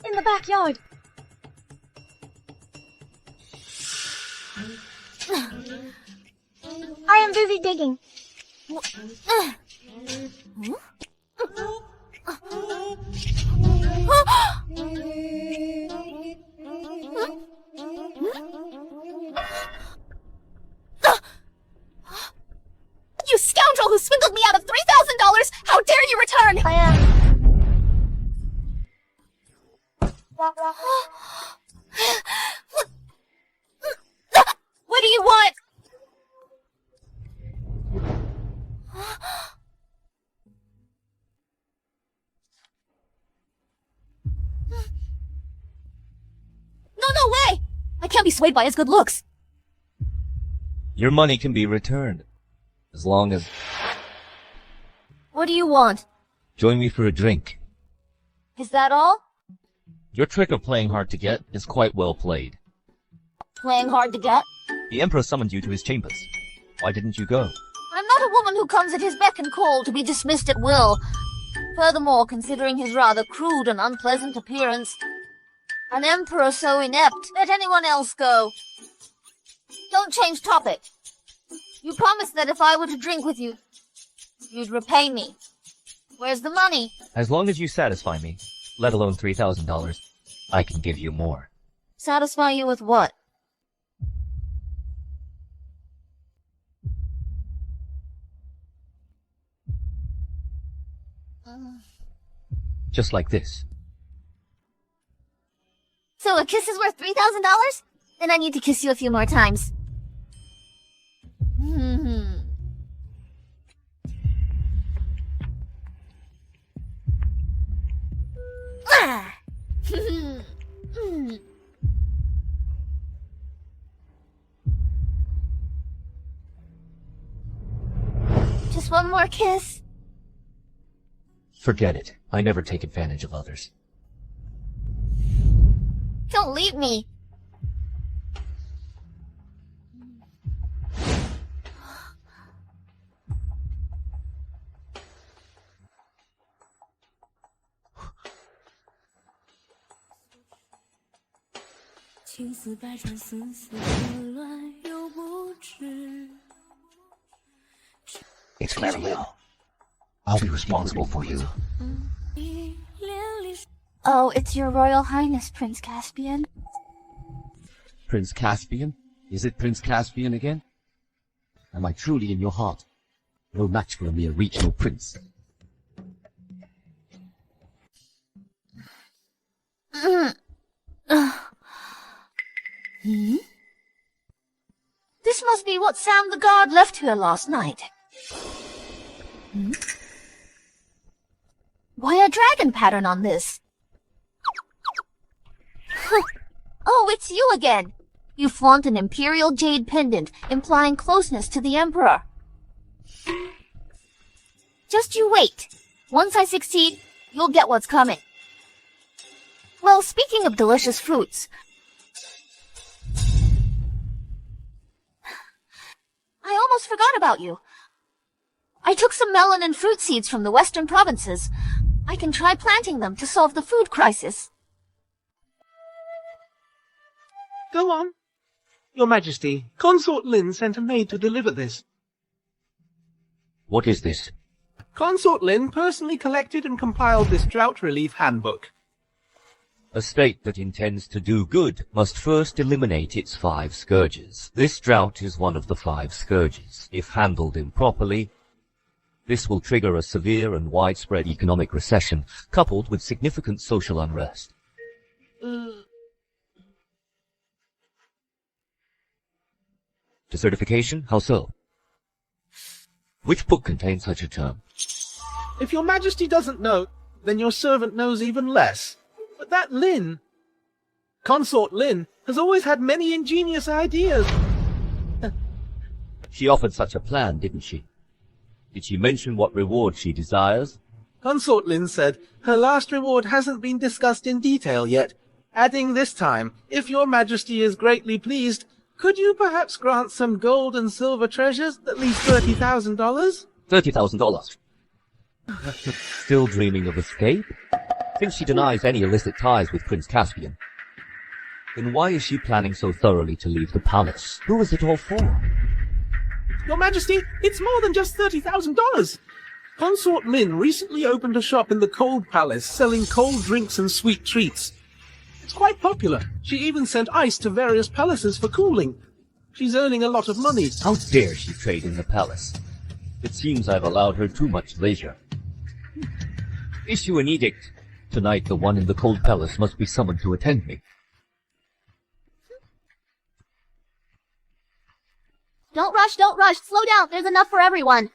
In the backyard. I am busy digging. You scoundrel who swindled me out of $3,000! How dare you return! I am... What do you want? No way! I can't be swayed by his good looks. Your money can be returned. As long as... What do you want? Join me for a drink. Is that all? Your trick of playing hard to get is quite well played. Playing hard to get? The Emperor summoned you to his chambers. Why didn't you go? I'm not a woman who comes at his beck and call to be dismissed at will. Furthermore, considering his rather crude and unpleasant appearance, an emperor so inept, let anyone else go. Don't change topic. You promised that if I were to drink with you, you'd repay me. Where's the money? As long as you satisfy me, let alone $3,000, I can give you more. Satisfy you with what? Just like this. So a kiss is worth $3,000? Then I need to kiss you a few more times. Just one more kiss? Forget it. I never take advantage of others. Don't leave me. It's very well. I'll be responsible for you. Oh, it's your Royal Highness, Prince Caspian. Prince Caspian? Is it Prince Caspian again? Am I truly in your heart? No match for a mere regional prince. thought Sam the guard left here last night. Why a dragon pattern on this? Oh, it's you again. You flaunt an imperial jade pendant, implying closeness to the Emperor. Just you wait. Once I succeed, you'll get what's coming. Well, speaking of delicious fruits, I almost forgot about you. I took some melon and fruit seeds from the western provinces. I can try planting them to solve the food crisis. Go on. Your Majesty, Consort Lin sent a maid to deliver this. What is this? Consort Lin personally collected and compiled this drought relief handbook. A state that intends to do good must first eliminate its 5 scourges. This drought is one of the 5 scourges. If handled improperly, this will trigger a severe and widespread economic recession, coupled with significant social unrest. Desertification? How so? Which book contains such a term? If your Majesty doesn't know, then your servant knows even less. But that Lin, Consort Lin, has always had many ingenious ideas. She offered such a plan, didn't she? Did she mention what reward she desires? Consort Lin said her last reward hasn't been discussed in detail yet, adding this time, if your Majesty is greatly pleased, could you perhaps grant some gold and silver treasures, at least $30,000? $30,000. Still dreaming of escape? Since she denies any illicit ties with Prince Caspian, then why is she planning so thoroughly to leave the palace? Who is it all for? Your Majesty, it's more than just $30,000. Consort Lin recently opened a shop in the Cold Palace selling cold drinks and sweet treats. It's quite popular. She even sent ice to various palaces for cooling. She's earning a lot of money. How dare she trade in the palace? It seems I've allowed her too much leisure. Issue an edict. Tonight the one in the Cold Palace must be summoned to attend me. don't rush, slow down, there's enough for everyone.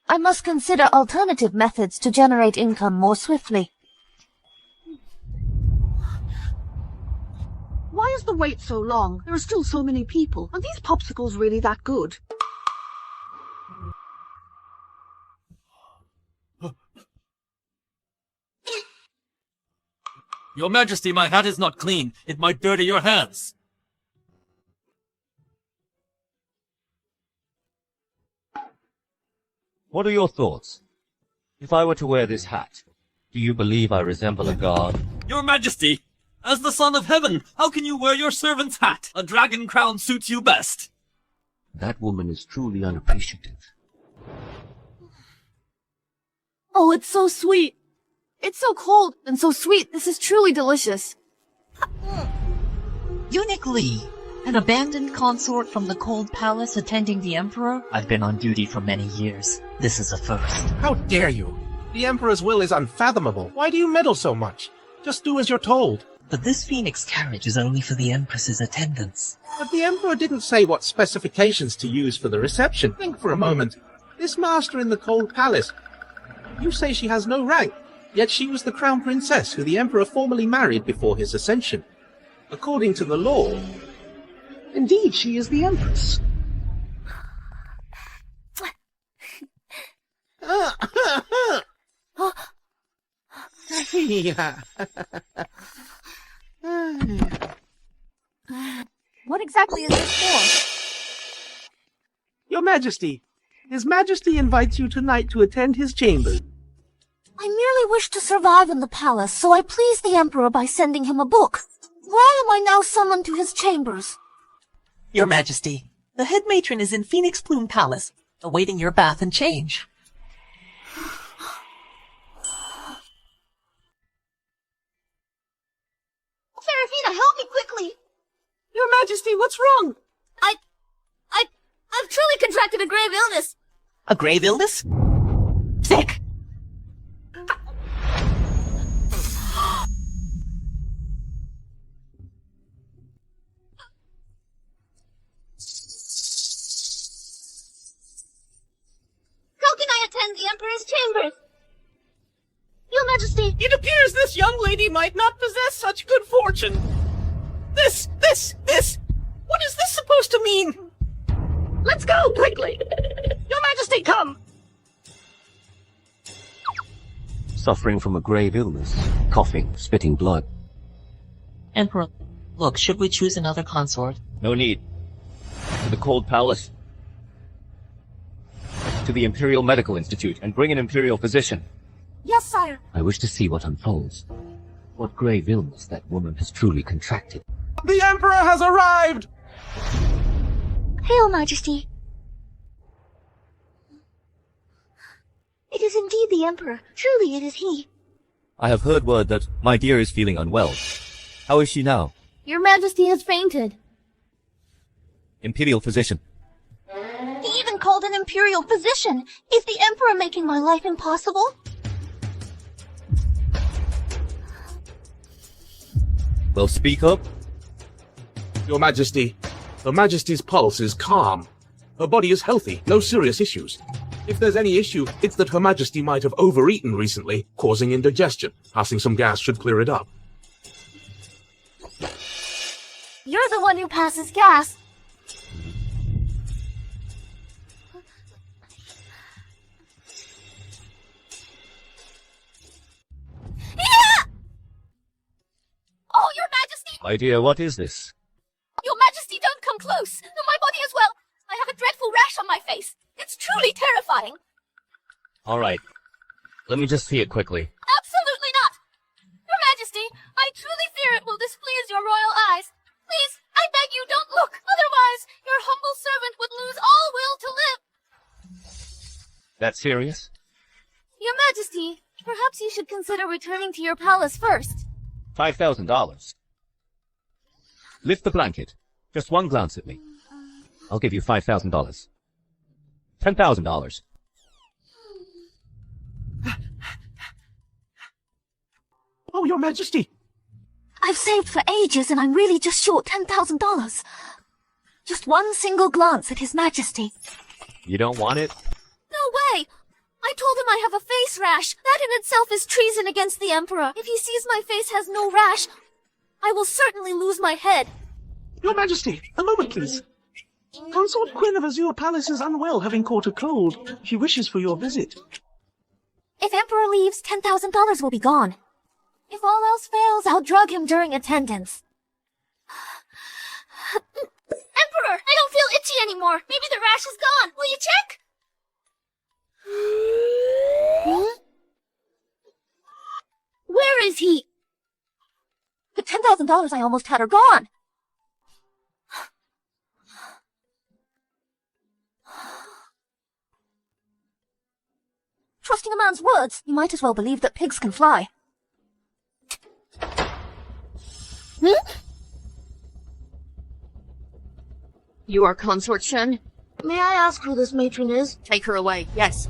I must consider alternative methods to generate income more swiftly. Why is the wait so long? There are still so many people. Are these popsicles really that good? Your Majesty, my hat is not clean. It might dirty your hands. What are your thoughts? If I were to wear this hat, do you believe I resemble a god? Your Majesty, as the Son of Heaven, how can you wear your servant's hat? A dragon crown suits you best. That woman is truly unappreciative. Oh, it's so sweet. It's so cold and so sweet. This is truly delicious. Eunuch Lee, an abandoned consort from the Cold Palace attending the Emperor? I've been on duty for many years. This is a first. How dare you? The Emperor's will is unfathomable. Why do you meddle so much? Just do as you're told. But this Phoenix carriage is only for the Empress's attendants. But the Emperor didn't say what specifications to use for the reception. Think for a moment. This master in the Cold Palace, you say she has no rank, yet she was the crown princess who the Emperor formally married before his ascension. According to the law, indeed she is the Empress. What exactly is this for? Your Majesty, His Majesty invites you tonight to attend his chambers. I merely wish to survive in the palace, so I please the Emperor by sending him a book. Why am I now summoned to his chambers? Your Majesty, the head matron is in Phoenix Plume Palace, awaiting your bath and change. Serafina, help me quickly! Your Majesty, what's wrong? I've truly contracted a grave illness. A grave illness? Sick! and the Emperor's chambers. Your Majesty! It appears this young lady might not possess such good fortune. This! What is this supposed to mean? Let's go, quickly! Your Majesty, come! Suffering from a grave illness, coughing, spitting blood. Emperor, look, should we choose another consort? No need. To the Cold Palace. To the Imperial Medical Institute, and bring an Imperial physician. Yes, sire. I wish to see what unfolds. What grave illness that woman has truly contracted. The Emperor has arrived! Hail, Majesty. It is indeed the Emperor. Truly it is he. I have heard word that my dear is feeling unwell. How is she now? Your Majesty has fainted. Imperial physician. He even called an Imperial physician. Is the Emperor making my life impossible? Well, speak up. Your Majesty, Her Majesty's pulse is calm. Her body is healthy, no serious issues. If there's any issue, it's that Her Majesty might have overeaten recently, causing indigestion. Passing some gas should clear it up. You're the one who passes gas. Oh, Your Majesty! My dear, what is this? Your Majesty, don't come close! No, my body is well. I have a dreadful rash on my face. It's truly terrifying. Alright. Let me just see it quickly. Absolutely not! Your Majesty, I truly fear it will displease your royal eyes. Please, I beg you, don't look. Otherwise, your humble servant would lose all will to live. That serious? Your Majesty, perhaps you should consider returning to your palace first. $5,000. Lift the blanket. Just one glance at me. I'll give you $5,000. $10,000. Oh, Your Majesty! I've saved for ages and I'm really just short $10,000. Just one single glance at His Majesty. You don't want it? No way! I told him I have a face rash. That in itself is treason against the Emperor. If he sees my face has no rash, I will certainly lose my head. Your Majesty, a moment, please. Consort Quinn of Azure Palace is unwell, having caught a cold. She wishes for your visit. If Emperor leaves, $10,000 will be gone. If all else fails, I'll drug him during attendance. Emperor, I don't feel itchy anymore. Maybe the rash is gone. Will you check? Where is he? The $10,000 I almost had are gone. Trusting a man's words, you might as well believe that pigs can fly. You are Consort Shen? May I ask who this matron is? Take her away, yes.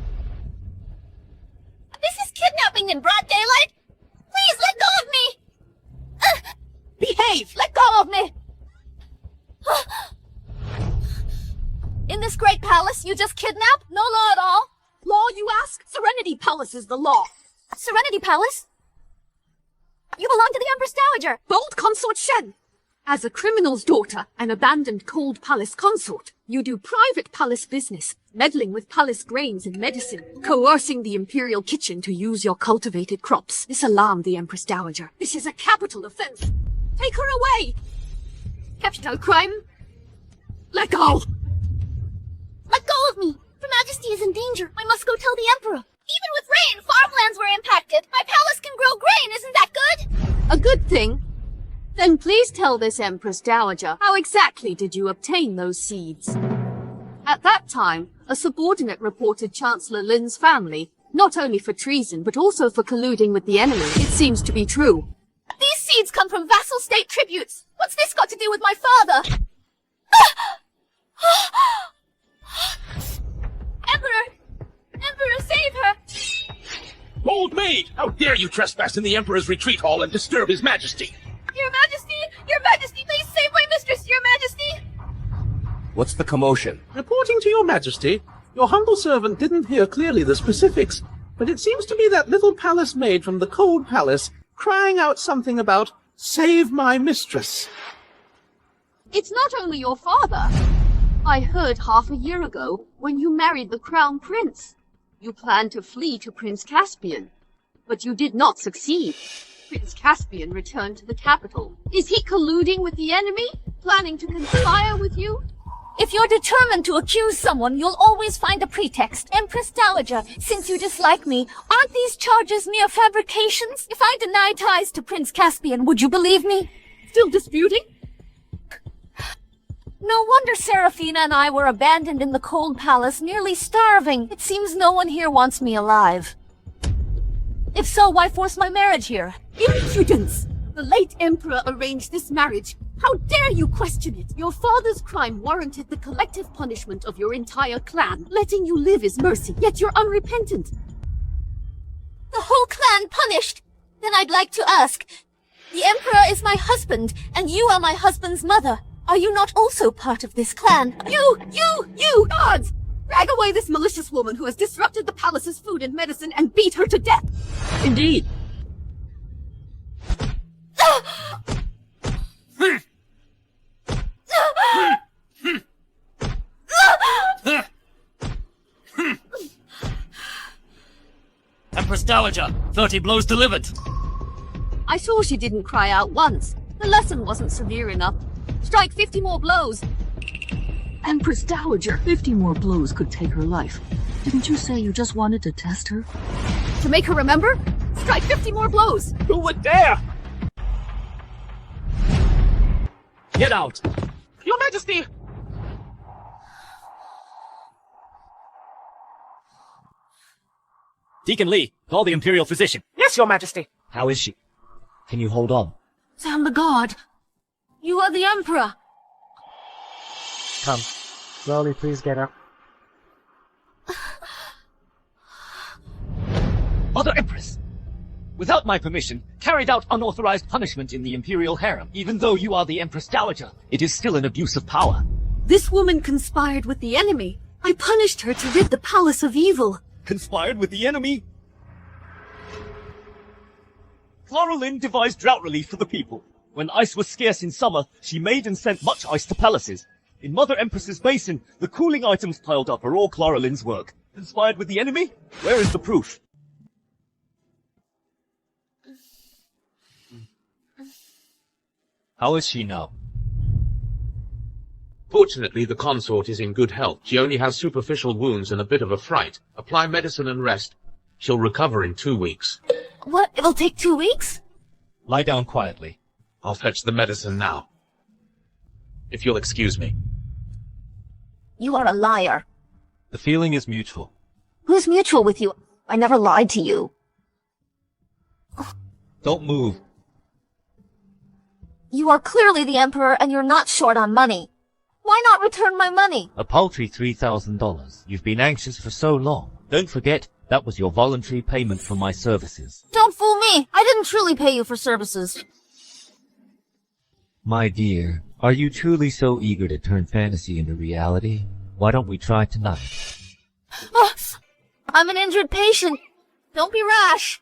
This is kidnapping in broad daylight. Please let go of me. Behave! Let go of me. In this great palace, you just kidnap? No law at all? Law, you ask? Serenity Palace is the law. Serenity Palace? You belong to the Empress Dowager. Bold Consort Shen! As a criminal's daughter, an abandoned Cold Palace consort, you do private palace business, meddling with palace grains and medicine, coercing the imperial kitchen to use your cultivated crops. This alarmed the Empress Dowager. This is a capital offense. Take her away! Capital crime? Let go! Let go of me! Her Majesty is in danger. I must go tell the Emperor. Even with rain, farmlands were impacted. My palace can grow grain, isn't that good? A good thing. Then please tell this Empress Dowager, how exactly did you obtain those seeds? At that time, a subordinate reported Chancellor Lin's family, not only for treason, but also for colluding with the enemy. It seems to be true. These seeds come from vassal state tributes. What's this got to do with my father? Emperor, save her! Old maid! How dare you trespass in the Emperor's retreat hall and disturb His Majesty? Your Majesty, please save my mistress, Your Majesty! What's the commotion? Reporting to Your Majesty, Your humble servant didn't hear clearly the specifics, but it seems to be that little palace maid from the Cold Palace crying out something about, "Save my mistress." It's not only your father. I heard half a year ago when you married the Crown Prince. You planned to flee to Prince Caspian, but you did not succeed. Prince Caspian returned to the capital. Is he colluding with the enemy? Planning to conspire with you? If you're determined to accuse someone, you'll always find a pretext. Empress Dowager, since you dislike me, aren't these charges mere fabrications? If I deny ties to Prince Caspian, would you believe me? Still disputing? No wonder Seraphina and I were abandoned in the Cold Palace, nearly starving. It seems no one here wants me alive. If so, why force my marriage here? Impudence! The late Emperor arranged this marriage. How dare you question it? Your father's crime warranted the collective punishment of your entire clan. Letting you live is mercy, yet you're unrepentant. The whole clan punished? Then I'd like to ask. The Emperor is my husband, and you are my husband's mother. Are you not also part of this clan? You! Guards! Drag away this malicious woman who has disrupted the palace's food and medicine and beat her to death! Indeed. Empress Dowager, 30 blows delivered. I saw she didn't cry out once. The lesson wasn't severe enough. Strike 50 more blows. Empress Dowager, 50 more blows could take her life. Didn't you say you just wanted to test her? To make her remember, strike 50 more blows! Who would dare? Get out! Your Majesty! Deacon Lee, call the Imperial Physician. Yes, Your Majesty. How is she? Can you hold on? Sam the God, you are the Emperor. Come. Slowly, please get up. Mother Empress! Without my permission, carried out unauthorized punishment in the Imperial harem. Even though you are the Empress Dowager, it is still an abuse of power. This woman conspired with the enemy. I punished her to rid the palace of evil. Conspired with the enemy? Clara Lynn devised drought relief for the people. When ice was scarce in summer, she made and sent much ice to palaces. In Mother Empress's basin, the cooling items piled up are all Clara Lynn's work. Conspired with the enemy? Where is the proof? How is she now? Fortunately, the consort is in good health. She only has superficial wounds and a bit of a fright. Apply medicine and rest. She'll recover in 2 weeks. What? It'll take 2 weeks? Lie down quietly. I'll fetch the medicine now. If you'll excuse me. You are a liar. The feeling is mutual. Who's mutual with you? I never lied to you. Don't move. You are clearly the Emperor and you're not short on money. Why not return my money? A paltry $3,000. You've been anxious for so long. Don't forget, that was your voluntary payment for my services. Don't fool me. I didn't truly pay you for services. My dear, are you truly so eager to turn fantasy into reality? Why don't we try tonight? Oh, I'm an injured patient. Don't be rash.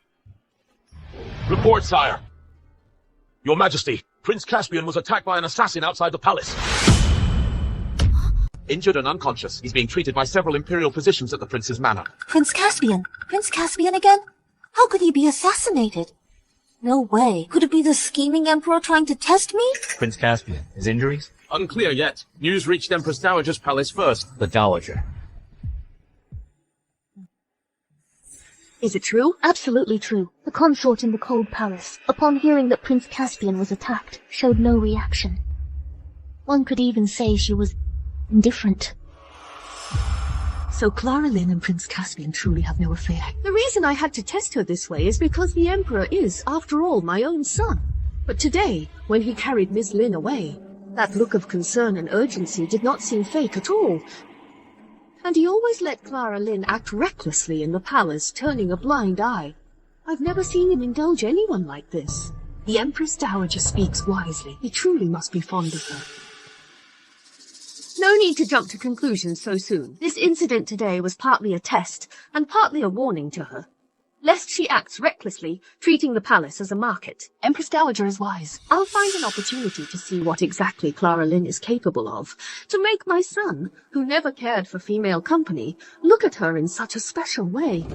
Report, sire. Your Majesty, Prince Caspian was attacked by an assassin outside the palace. Injured and unconscious, he's being treated by several Imperial physicians at the Prince's manor. Prince Caspian? Prince Caspian again? How could he be assassinated? No way. Could it be the scheming Emperor trying to test me? Prince Caspian, his injuries? Unclear yet. News reached Empress Dowager's palace first. The Dowager. Is it true? Absolutely true. The consort in the Cold Palace, upon hearing that Prince Caspian was attacked, showed no reaction. One could even say she was indifferent. So Clara Lynn and Prince Caspian truly have no affair. The reason I had to test her this way is because the Emperor is, after all, my own son. But today, when he carried Miss Lynn away, that look of concern and urgency did not seem fake at all. And he always let Clara Lynn act recklessly in the palace, turning a blind eye. I've never seen him indulge anyone like this. The Empress Dowager speaks wisely. He truly must be fond of her. No need to jump to conclusions so soon. This incident today was partly a test, and partly a warning to her. Lest she acts recklessly, treating the palace as a market. Empress Dowager is wise. I'll find an opportunity to see what exactly Clara Lynn is capable of, to make my son, who never cared for female company, look at her in such a special way.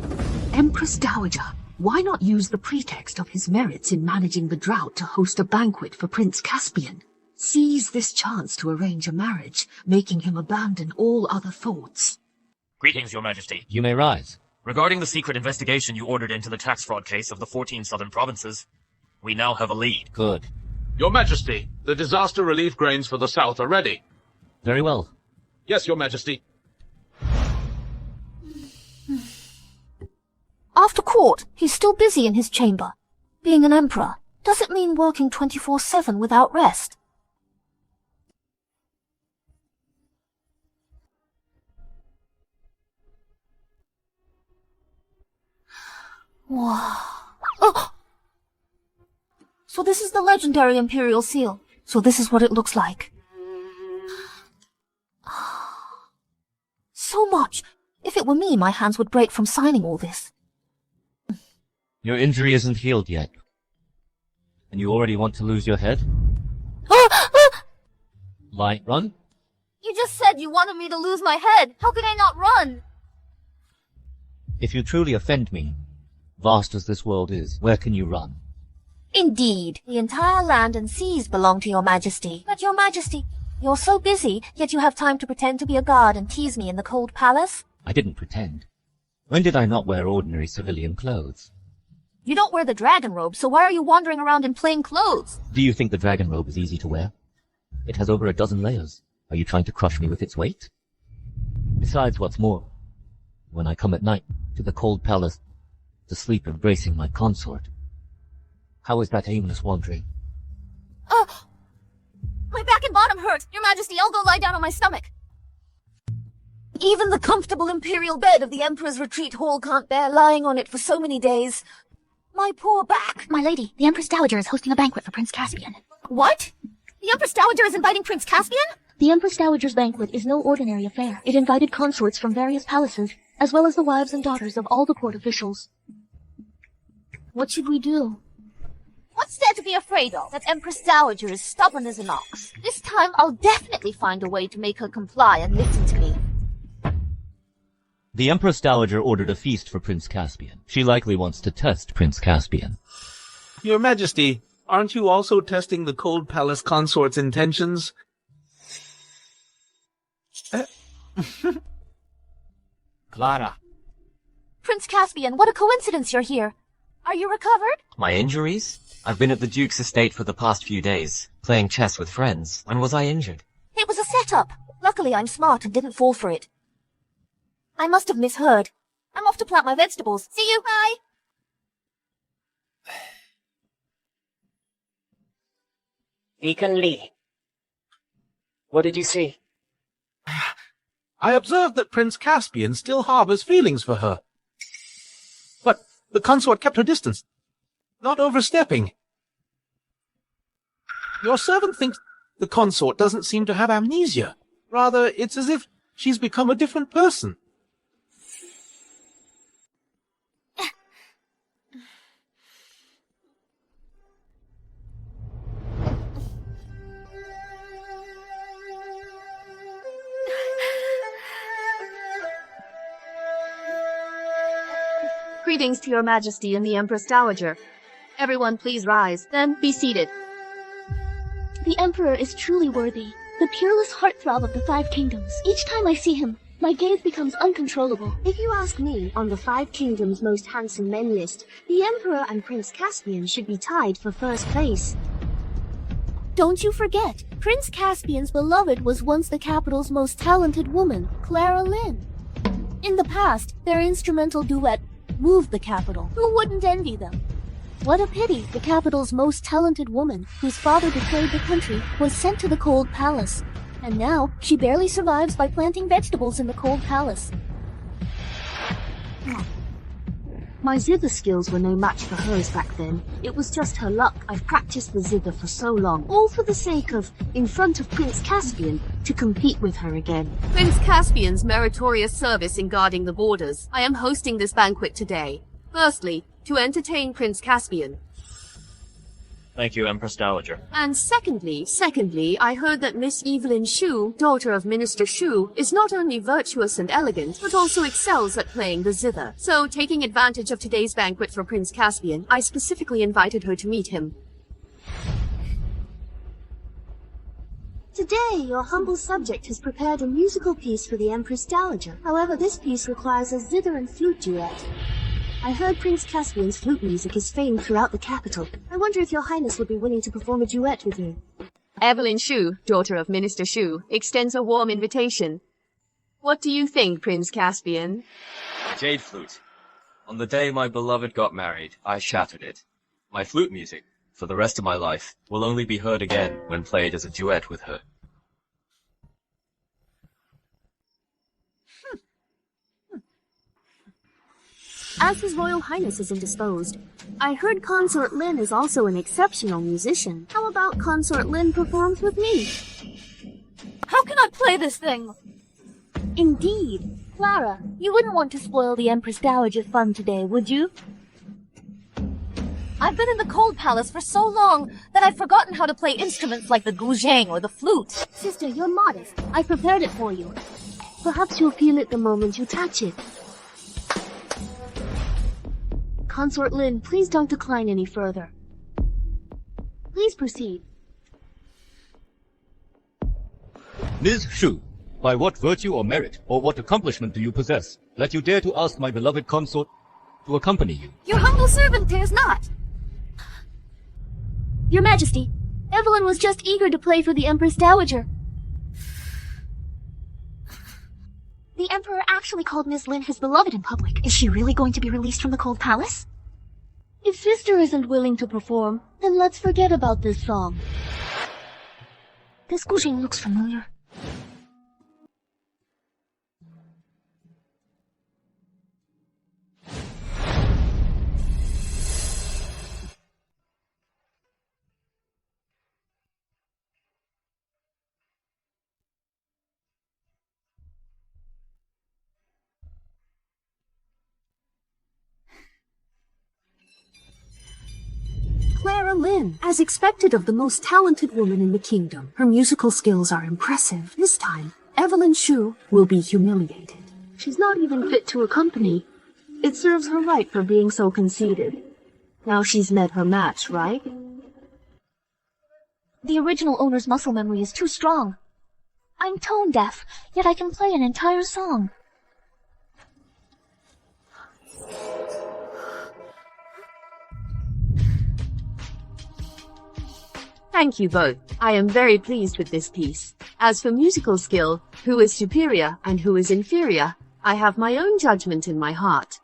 Empress Dowager, why not use the pretext of his merits in managing the drought to host a banquet for Prince Caspian? Seize this chance to arrange a marriage, making him abandon all other thoughts. Greetings, Your Majesty. You may rise. Regarding the secret investigation you ordered into the tax fraud case of the 14 southern provinces, we now have a lead. Good. Your Majesty, the disaster relief grains for the south are ready. Very well. Yes, Your Majesty. After court, he's still busy in his chamber. Being an emperor doesn't mean working 24/7 without rest. Wow. Oh! So this is the legendary Imperial Seal. So this is what it looks like. So much. If it were me, my hands would break from signing all this. Your injury isn't healed yet. And you already want to lose your head? Lie, run? You just said you wanted me to lose my head. How could I not run? If you truly offend me, vast as this world is, where can you run? Indeed, the entire land and seas belong to your majesty. But your majesty, you're so busy, yet you have time to pretend to be a guard and tease me in the cold palace? I didn't pretend. When did I not wear ordinary civilian clothes? You don't wear the dragon robe, so why are you wandering around in plain clothes? Do you think the dragon robe is easy to wear? It has over a dozen layers. Are you trying to crush me with its weight? Besides, what's more, when I come at night to the cold palace to sleep embracing my consort, how is that aimless wandering? My back and bottom hurt. Your Majesty, I'll go lie down on my stomach. Even the comfortable imperial bed of the Emperor's retreat hall can't bear lying on it for so many days. My poor back. My lady, the Empress Dowager is hosting a banquet for Prince Caspian. What? The Empress Dowager is inviting Prince Caspian? The Empress Dowager's banquet is no ordinary affair. It invited consorts from various palaces, as well as the wives and daughters of all the court officials. What should we do? What's there to be afraid of? That Empress Dowager is stubborn as an ox. This time I'll definitely find a way to make her comply and listen to me. The Empress Dowager ordered a feast for Prince Caspian. She likely wants to test Prince Caspian. Your Majesty, aren't you also testing the Cold Palace consort's intentions? Clara. Prince Caspian, what a coincidence you're here. Are you recovered? My injuries? I've been at the Duke's estate for the past few days, playing chess with friends. When was I injured? It was a setup. Luckily I'm smart and didn't fall for it. I must have misheard. I'm off to plant my vegetables. See you, bye! Deacon Lee. What did you see? I observed that Prince Caspian still harbors feelings for her. But the consort kept her distance, not overstepping. Your servant thinks the consort doesn't seem to have amnesia. Rather, it's as if she's become a different person. Greetings to your majesty and the Empress Dowager. Everyone please rise, then be seated. The Emperor is truly worthy, the peerless heartthrob of the Five Kingdoms. Each time I see him, my gaze becomes uncontrollable. If you ask me, on the Five Kingdoms' most handsome men list, the Emperor and Prince Caspian should be tied for first place. Don't you forget, Prince Caspian's beloved was once the capital's most talented woman, Clara Lynn. In the past, their instrumental duet moved the capital. Who wouldn't envy them? What a pity the capital's most talented woman, whose father betrayed the country, was sent to the Cold Palace. And now, she barely survives by planting vegetables in the Cold Palace. My zither skills were no match for hers back then. It was just her luck. I've practiced the zither for so long, all for the sake of, in front of Prince Caspian, to compete with her again. Prince Caspian's meritorious service in guarding the borders. I am hosting this banquet today. Firstly, to entertain Prince Caspian. Thank you, Empress Dowager. And secondly, I heard that Miss Evelyn Shu, daughter of Minister Shu, is not only virtuous and elegant, but also excels at playing the zither. So, taking advantage of today's banquet for Prince Caspian, I specifically invited her to meet him. Today, your humble subject has prepared a musical piece for the Empress Dowager. However, this piece requires a zither and flute duet. I heard Prince Caspian's flute music is famed throughout the capital. I wonder if your highness would be willing to perform a duet with me. Evelyn Shu, daughter of Minister Shu, extends a warm invitation. What do you think, Prince Caspian? Jade flute. On the day my beloved got married, I shattered it. My flute music, for the rest of my life, will only be heard again when played as a duet with her. As His Royal Highness is indisposed, I heard Consort Lin is also an exceptional musician. How about Consort Lin performs with me? How can I play this thing? Indeed. Clara, you wouldn't want to spoil the Empress Dowager's fun today, would you? I've been in the Cold Palace for so long that I've forgotten how to play instruments like the guzheng or the flute. Sister, you're modest. I prepared it for you. Perhaps you'll feel it the moment you touch it. Consort Lin, please don't decline any further. Please proceed. Ms. Shu, by what virtue or merit, or what accomplishment do you possess, that you dare to ask my beloved consort to accompany you? Your humble servant dares not. Your Majesty, Evelyn was just eager to play for the Empress Dowager. The Emperor actually called Miss Lin his beloved in public. Is she really going to be released from the Cold Palace? If Sister isn't willing to perform, then let's forget about this song. This guzheng looks familiar. Clara Lin, as expected of the most talented woman in the kingdom. Her musical skills are impressive. This time, Evelyn Shu will be humiliated. She's not even fit to accompany. It serves her right for being so conceited. Now she's met her match, right? The original owner's muscle memory is too strong. I'm tone deaf, yet I can play an entire song. Thank you both. I am very pleased with this piece. As for musical skill, who is superior and who is inferior, I have my own judgment in my heart.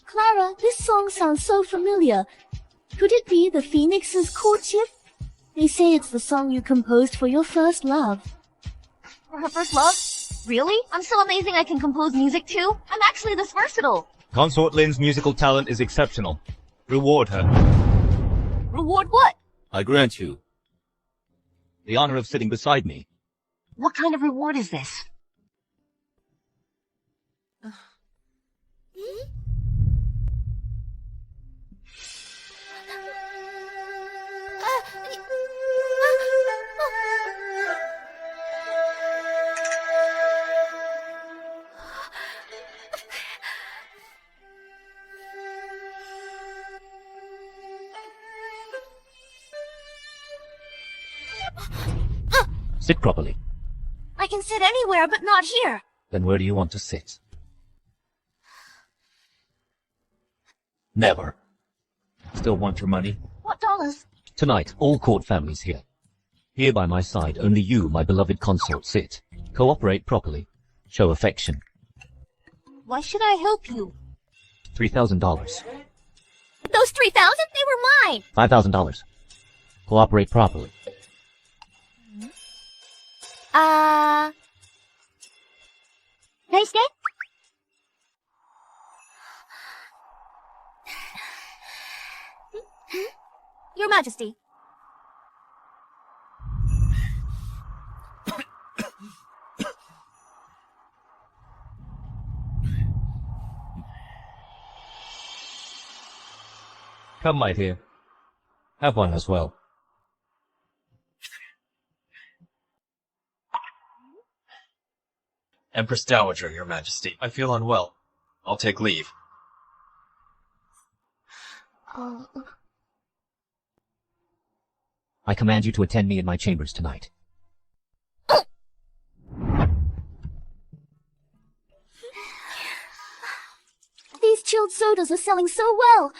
Clara, this song sounds so familiar. Could it be the Phoenix's Courtship? They say it's the song you composed for your first love. For her first love? Really? I'm so amazing I can compose music too? I'm actually this versatile. Consort Lin's musical talent is exceptional. Reward her. Reward what? I grant you the honor of sitting beside me. What kind of reward is this? Sit properly. I can sit anywhere, but not here. Then where do you want to sit? Never. Still want your money? What dollars? Tonight, all court families here. Here by my side, only you, my beloved consort, sit. Cooperate properly. Show affection. Why should I help you? $3,000. Those 3,000? They were mine! $5,000. Cooperate properly. Can I stay? Your Majesty. Come, my dear. Have one as well. Empress Dowager, Your Majesty. I feel unwell. I'll take leave. I command you to attend me in my chambers tonight. These chilled sodas are selling so well.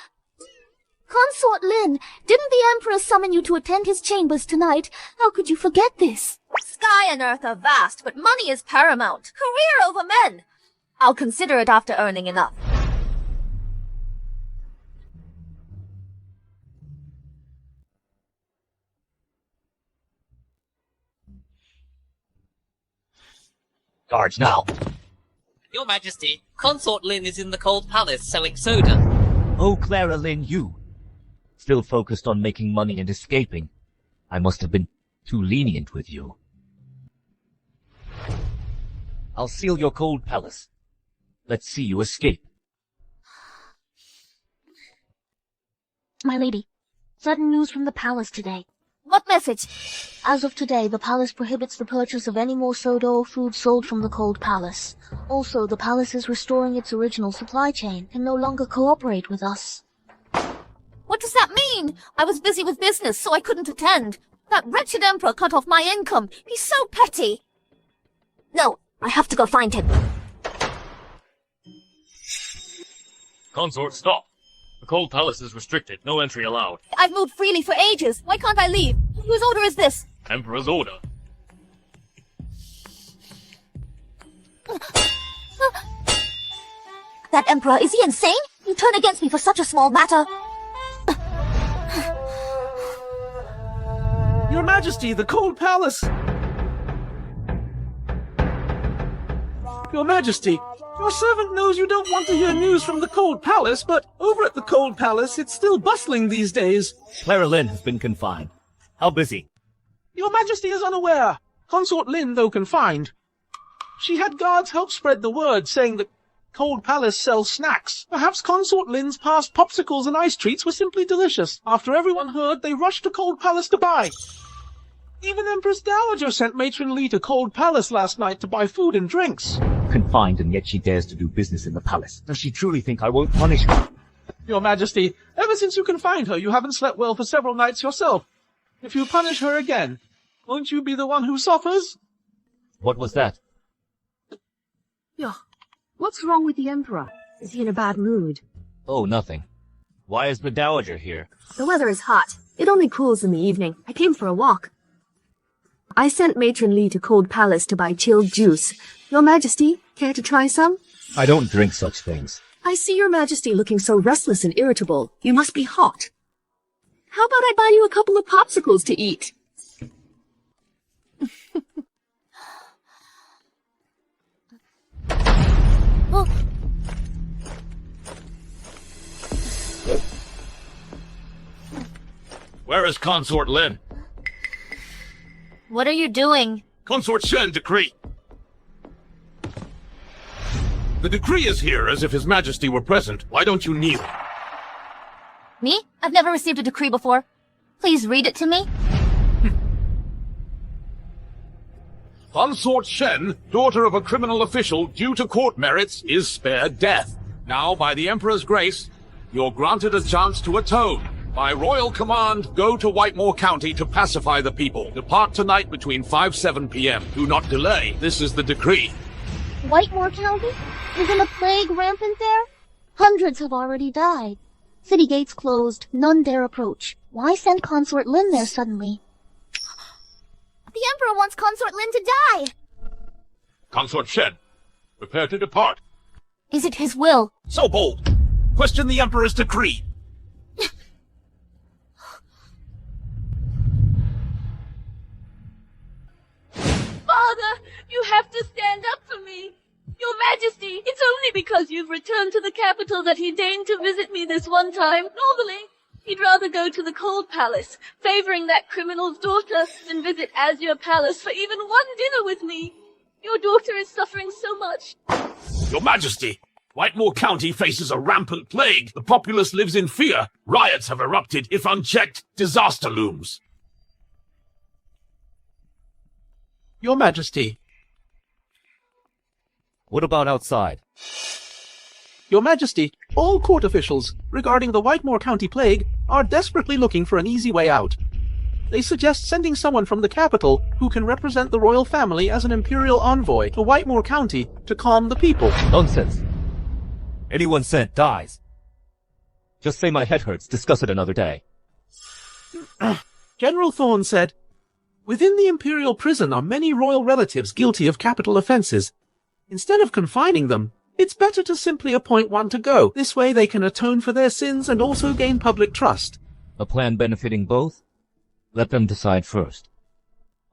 Consort Lin, didn't the Emperor summon you to attend his chambers tonight? How could you forget this? Sky and earth are vast, but money is paramount. Career over men. I'll consider it after earning enough. Guards now. Your Majesty, Consort Lin is in the Cold Palace selling soda. Oh, Clara Lynn, you. Still focused on making money and escaping. I must have been too lenient with you. I'll seal your cold palace. Let's see you escape. My lady, sudden news from the palace today. What message? As of today, the palace prohibits the purchase of any more soda or food sold from the Cold Palace. Also, the palace is restoring its original supply chain and no longer cooperate with us. What does that mean? I was busy with business, so I couldn't attend. That wretched Emperor cut off my income. He's so petty. No, I have to go find him. Consort, stop! The Cold Palace is restricted. No entry allowed. I've moved freely for ages. Why can't I leave? Whose order is this? Emperor's order. That Emperor, is he insane? You turn against me for such a small matter. Your Majesty, the Cold Palace! Your Majesty, your servant knows you don't want to hear news from the Cold Palace, but over at the Cold Palace, it's still bustling these days. Clara Lynn has been confined. How busy? Your Majesty is unaware. Consort Lin, though confined. She had guards help spread the word, saying that Cold Palace sells snacks. Perhaps Consort Lin's past popsicles and ice treats were simply delicious. After everyone heard, they rushed to Cold Palace to buy. Even Empress Dowager sent Matron Li to Cold Palace last night to buy food and drinks. Confined, and yet she dares to do business in the palace. Does she truly think I won't punish her? Your Majesty, ever since you confined her, you haven't slept well for several nights yourself. If you punish her again, won't you be the one who suffers? What was that? Yeah. What's wrong with the Emperor? Is he in a bad mood? Oh, nothing. Why is the Dowager here? The weather is hot. It only cools in the evening. I came for a walk. I sent Matron Li to Cold Palace to buy chilled juice. Your Majesty, care to try some? I don't drink such things. I see Your Majesty looking so restless and irritable. You must be hot. How about I buy you a couple of popsicles to eat? Where is Consort Lin? What are you doing? Consort Shen decree. The decree is here, as if His Majesty were present. Why don't you kneel? Me? I've never received a decree before. Please read it to me. Consort Shen, daughter of a criminal official due to court merits, is spared death. Now, by the Emperor's grace, you're granted a chance to atone. By royal command, go to Whitemore County to pacify the people. Depart tonight between 5-7 p.m. Do not delay. This is the decree. Whitemore County? Isn't a plague rampant there? Hundreds have already died. City gates closed, none dare approach. Why send Consort Lin there suddenly? The Emperor wants Consort Lin to die. Consort Shen, prepare to depart. Is it his will? So bold. Question the Emperor's decree. Father, you have to stand up for me. Your Majesty, it's only because you've returned to the capital that he deigned to visit me this one time. Normally, he'd rather go to the Cold Palace, favoring that criminal's daughter, than visit Azure Palace for even one dinner with me. Your daughter is suffering so much. Your Majesty, Whitemore County faces a rampant plague. The populace lives in fear. Riots have erupted. If unchecked, disaster looms. Your Majesty. What about outside? Your Majesty, all court officials regarding the Whitemore County plague are desperately looking for an easy way out. They suggest sending someone from the capital who can represent the royal family as an imperial envoy to Whitemore County to calm the people. Nonsense. Anyone sent dies. Just say my head hurts, discuss it another day. General Thorne said, "Within the imperial prison are many royal relatives guilty of capital offenses. Instead of confining them, it's better to simply appoint one to go. This way they can atone for their sins and also gain public trust." A plan benefiting both? Let them decide first.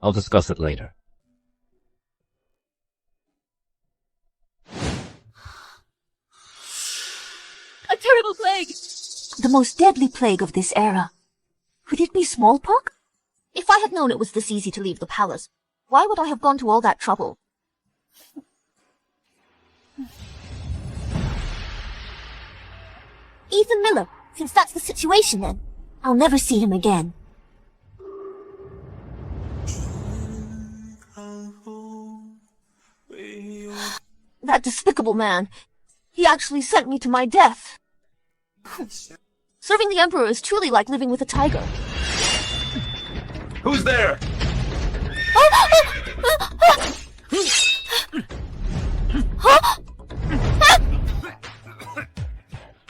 I'll discuss it later. A terrible plague! The most deadly plague of this era. Could it be smallpox? If I had known it was this easy to leave the palace, why would I have gone to all that trouble? Ethan Miller, since that's the situation then, I'll never see him again. That despicable man. He actually sent me to my death. Serving the Emperor is truly like living with a tiger. Who's there?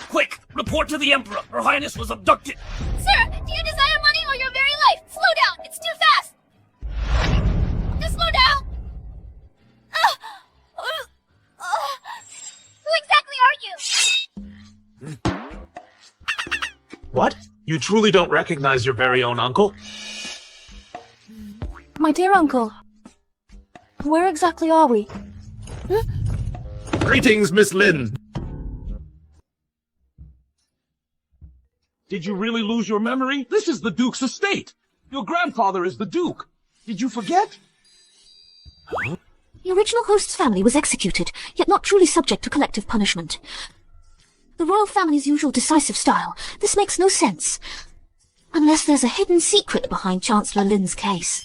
Quick! Report to the Emperor! Her Highness was abducted! Sir, do you desire money or your very life? Slow down, it's too fast! Just slow down! Who exactly are you? What? You truly don't recognize your very own uncle? My dear uncle, where exactly are we? Greetings, Miss Lynn. Did you really lose your memory? This is the Duke's estate. Your grandfather is the Duke. Did you forget? The original host's family was executed, yet not truly subject to collective punishment. The royal family's usual decisive style. This makes no sense. Unless there's a hidden secret behind Chancellor Lin's case.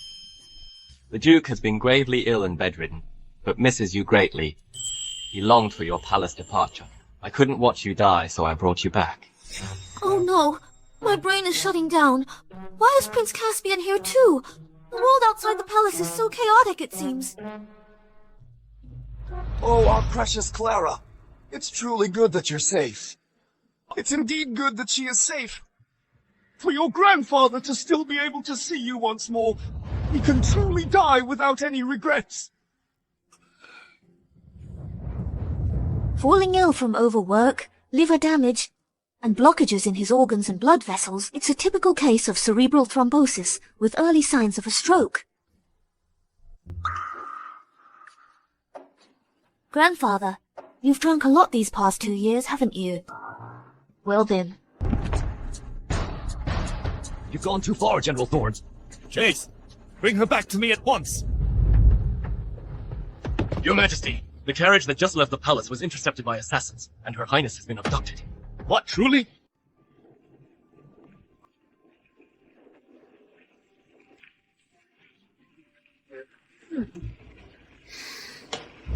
The Duke has been gravely ill and bedridden, but misses you greatly. He longed for your palace departure. I couldn't watch you die, so I brought you back. Oh no, my brain is shutting down. Why is Prince Caspian here too? The world outside the palace is so chaotic, it seems. Oh, our precious Clara. It's truly good that you're safe. It's indeed good that she is safe. For your grandfather to still be able to see you once more, he can truly die without any regrets. Falling ill from overwork, liver damage, and blockages in his organs and blood vessels, it's a typical case of cerebral thrombosis with early signs of a stroke. Grandfather, you've drunk a lot these past 2 years, haven't you? Well then. You've gone too far, General Thorne. Chase, bring her back to me at once. Your Majesty, the carriage that just left the palace was intercepted by assassins, and Her Highness has been abducted. What, truly?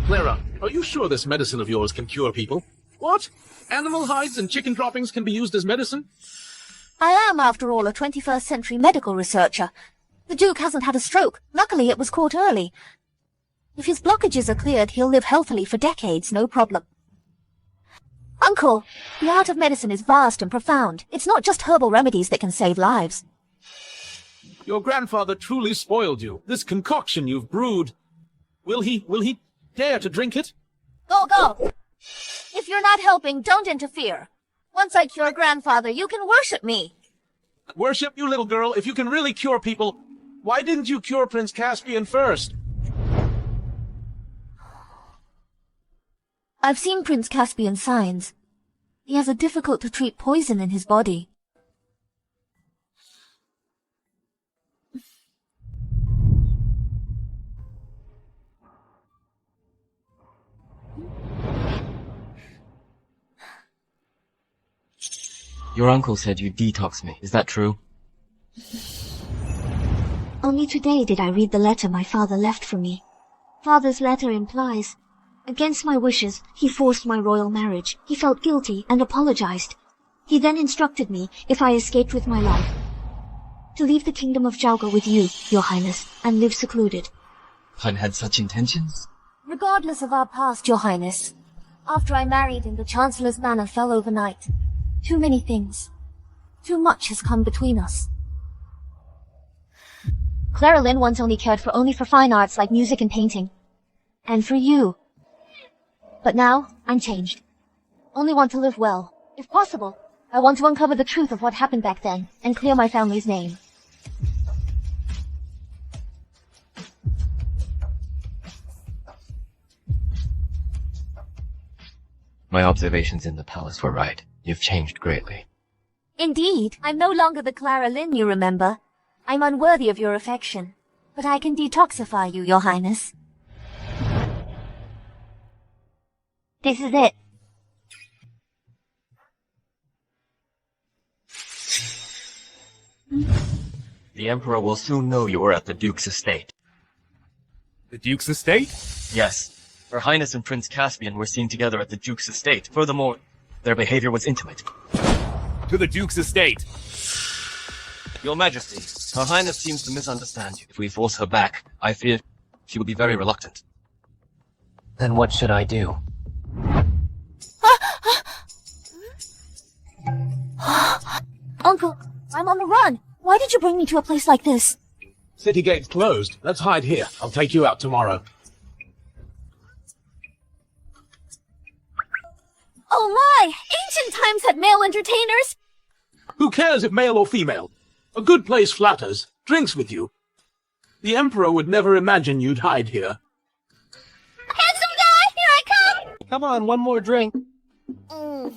Clara, are you sure this medicine of yours can cure people? What? Animal hides and chicken droppings can be used as medicine? I am, after all, a 21st century medical researcher. The Duke hasn't had a stroke. Luckily, it was caught early. If his blockages are cleared, he'll live healthily for decades, no problem. Uncle, the art of medicine is vast and profound. It's not just herbal remedies that can save lives. Your grandfather truly spoiled you. This concoction you've brewed. Will he dare to drink it? Go, go! If you're not helping, don't interfere. Once I cure grandfather, you can worship me. Worship you, little girl. If you can really cure people, why didn't you cure Prince Caspian first? I've seen Prince Caspian's signs. He has a difficult-to-treat poison in his body. Your uncle said you'd detox me. Is that true? Only today did I read the letter my father left for me. Father's letter implies, against my wishes, he forced my royal marriage. He felt guilty and apologized. He then instructed me, if I escaped with my life, to leave the kingdom of Jalga with you, your highness, and live secluded. Han had such intentions? Regardless of our past, your highness, after I married and the Chancellor's manor fell overnight, too many things, too much has come between us. Clara Lynn once only cared for fine arts like music and painting. And for you. But now, I'm changed. Only want to live well. If possible, I want to uncover the truth of what happened back then, and clear my family's name. My observations in the palace were right. You've changed greatly. Indeed, I'm no longer the Clara Lynn you remember. I'm unworthy of your affection, but I can detoxify you, your highness. This is it. The Emperor will soon know you were at the Duke's estate. The Duke's estate? Yes. Her Highness and Prince Caspian were seen together at the Duke's estate. Furthermore, their behavior was intimate. To the Duke's estate. Your Majesty, Her Highness seems to misunderstand you. If we force her back, I fear she will be very reluctant. Then what should I do? Uncle, I'm on the run. Why did you bring me to a place like this? City gate's closed. Let's hide here. I'll take you out tomorrow. Oh my! Ancient times had male entertainers! Who cares if male or female? A good place flatters, drinks with you. The Emperor would never imagine you'd hide here. Handsome guy, here I come! Come on, one more drink. Oh,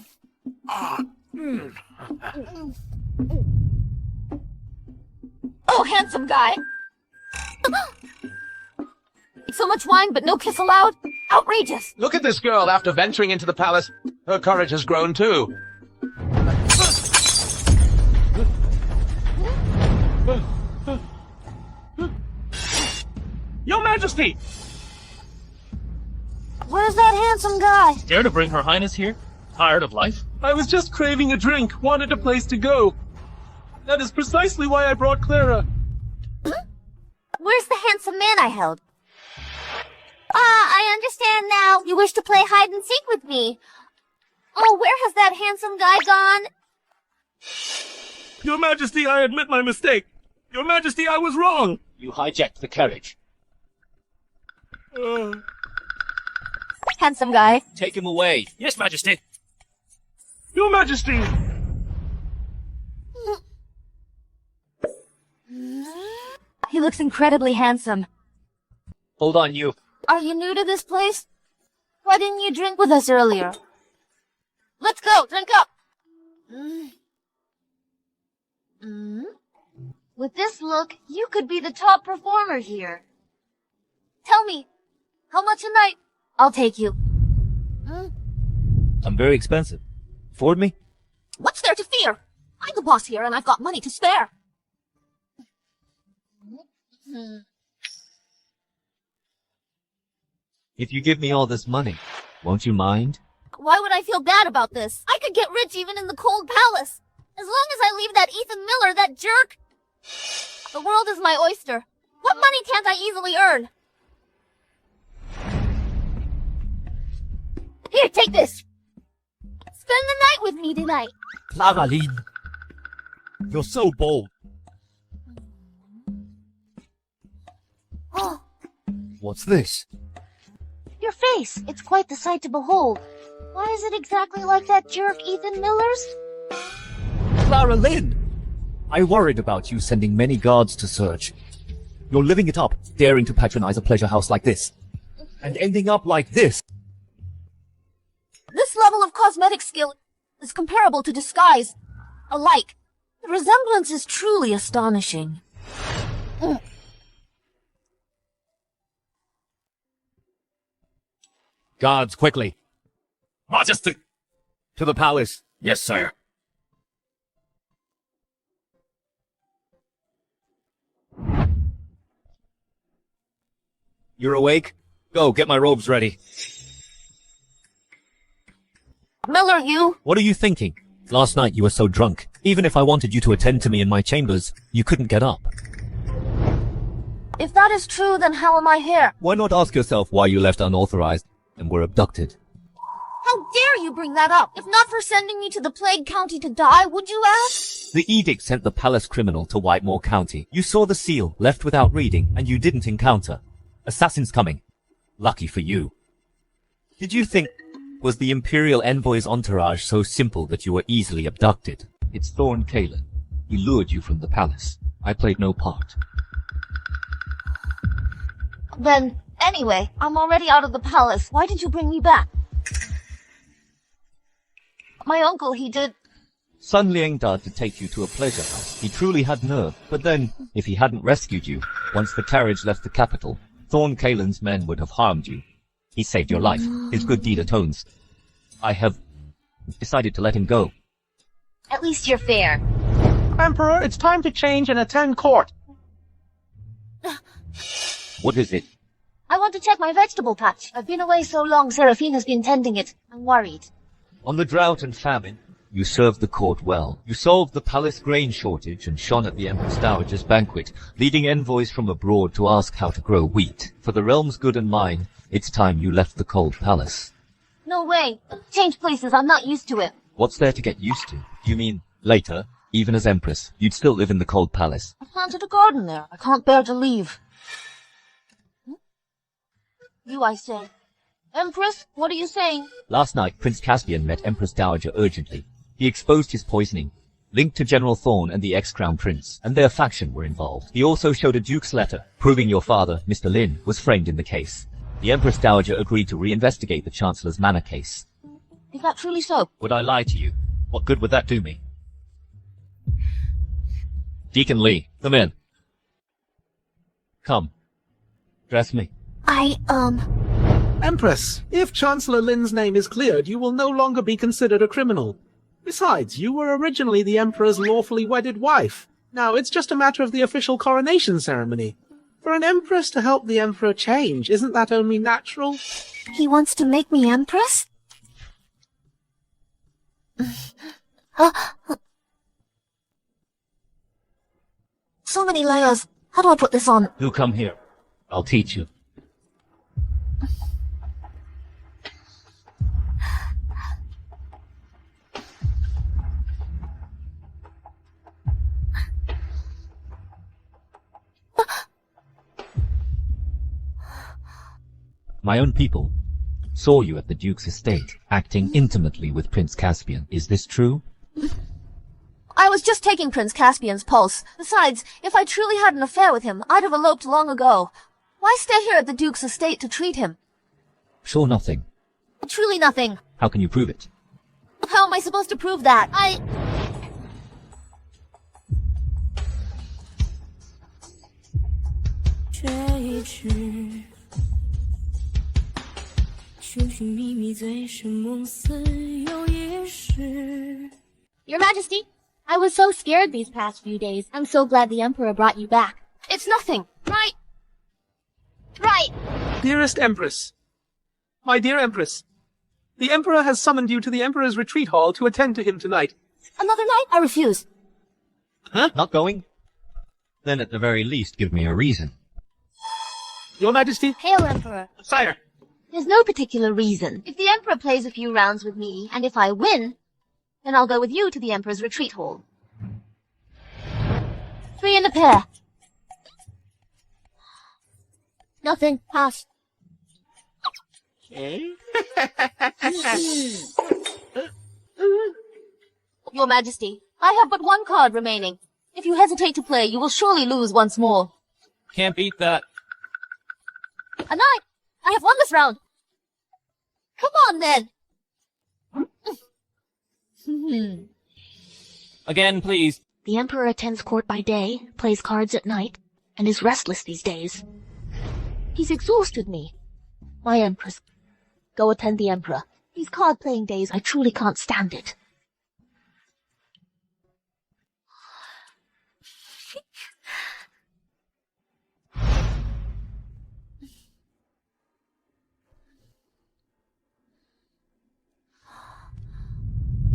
handsome guy! So much wine, but no kiss allowed? Outrageous! Look at this girl after venturing into the palace. Her courage has grown too. Your Majesty! Where's that handsome guy? Dare to bring Her Highness here? Tired of life? I was just craving a drink, wanted a place to go. That is precisely why I brought Clara. Where's the handsome man I held? I understand now. You wish to play hide and seek with me. Oh, where has that handsome guy gone? Your Majesty, I admit my mistake. Your Majesty, I was wrong. You hijacked the carriage. Handsome guy. Take him away. Yes, Majesty. Your Majesty! He looks incredibly handsome. Hold on, you. Are you new to this place? Why didn't you drink with us earlier? Let's go, drink up! With this look, you could be the top performer here. Tell me, how much a night? I'll take you. I'm very expensive. Afford me? What's there to fear? I'm the boss here and I've got money to spare. If you give me all this money, won't you mind? Why would I feel bad about this? I could get rich even in the cold palace. As long as I leave that Ethan Miller, that jerk. The world is my oyster. What money can't I easily earn? Here, take this. Spend the night with me tonight. Clara Lynn. You're so bold. Oh, What's this? Your face. It's quite the sight to behold. Why is it exactly like that jerk Ethan Miller's? Clara Lynn! I worried about you sending many guards to search. You're living it up, daring to patronize a pleasure house like this. And ending up like this. This level of cosmetic skill is comparable to disguise. Alike. The resemblance is truly astonishing. Guards, quickly. Majesty! To the palace. Yes, sir. You're awake? Go, get my robes ready. Miller, you? What are you thinking? Last night you were so drunk. Even if I wanted you to attend to me in my chambers, you couldn't get up. If that is true, then how am I here? Why not ask yourself why you left unauthorized and were abducted? How dare you bring that up? If not for sending me to the Plague County to die, would you ask? The edict sent the palace criminal to Whitemore County. You saw the seal, left without reading, and you didn't encounter. Assassin's coming. Lucky for you. Did you think... Was the Imperial Envoy's entourage so simple that you were easily abducted? It's Thorn Kalen. He lured you from the palace. I played no part. Then, anyway, I'm already out of the palace. Why did you bring me back? My uncle, he did... Sun Liang died to take you to a pleasure house. He truly had nerve. But then, if he hadn't rescued you, once the carriage left the capital, Thorn Kalen's men would have harmed you. He saved your life. His good deed atones. I have decided to let him go. At least you're fair. Emperor, it's time to change and attend court. What is it? I want to check my vegetable patch. I've been away so long, Seraphina's been tending it. I'm worried. On the drought and famine, you served the court well. You solved the palace grain shortage and shone at the Empress Dowager's banquet, leading envoys from abroad to ask how to grow wheat. For the realm's good and mine, it's time you left the cold palace. No way. Change places, I'm not used to it. What's there to get used to? You mean, later, even as Empress, you'd still live in the cold palace? I planted a garden there. I can't bear to leave. You, I say. Empress, what are you saying? Last night, Prince Caspian met Empress Dowager urgently. He exposed his poisoning, linked to General Thorn and the ex-Crown Prince, and their faction were involved. He also showed a Duke's letter, proving your father, Mr. Lin, was framed in the case. The Empress Dowager agreed to reinvestigate the Chancellor's manor case. Is that truly so? Would I lie to you? What good would that do me? Deacon Lee, come in. Come. Dress me. Empress, if Chancellor Lin's name is cleared, you will no longer be considered a criminal. Besides, you were originally the Emperor's lawfully wedded wife. Now it's just a matter of the official coronation ceremony. For an Empress to help the Emperor change, isn't that only natural? He wants to make me Empress? So many layers. How do I put this on? You come here. I'll teach you. My own people saw you at the Duke's estate, acting intimately with Prince Caspian. Is this true? I was just taking Prince Caspian's pulse. Besides, if I truly had an affair with him, I'd have eloped long ago. Why stay here at the Duke's estate to treat him? Sure nothing. Truly nothing. How can you prove it? How am I supposed to prove that? Your Majesty, I was so scared these past few days. I'm so glad the Emperor brought you back. It's nothing, right? Right! Dearest Empress. My dear Empress. The Emperor has summoned you to the Emperor's retreat hall to attend to him tonight. Another night? I refuse. Huh? Not going? Then at the very least give me a reason. Your Majesty? Hail, Emperor. Sire. There's no particular reason. If the Emperor plays a few rounds with me, and if I win, then I'll go with you to the Emperor's retreat hall. 3 in a pair. Nothing. Pass. Your Majesty, I have but one card remaining. If you hesitate to play, you will surely lose once more. Can't beat that. A night! I have won this round! Come on, then! Again, please. The Emperor attends court by day, plays cards at night, and is restless these days. He's exhausted me. My Empress, go attend the Emperor. These card-playing days, I truly can't stand it.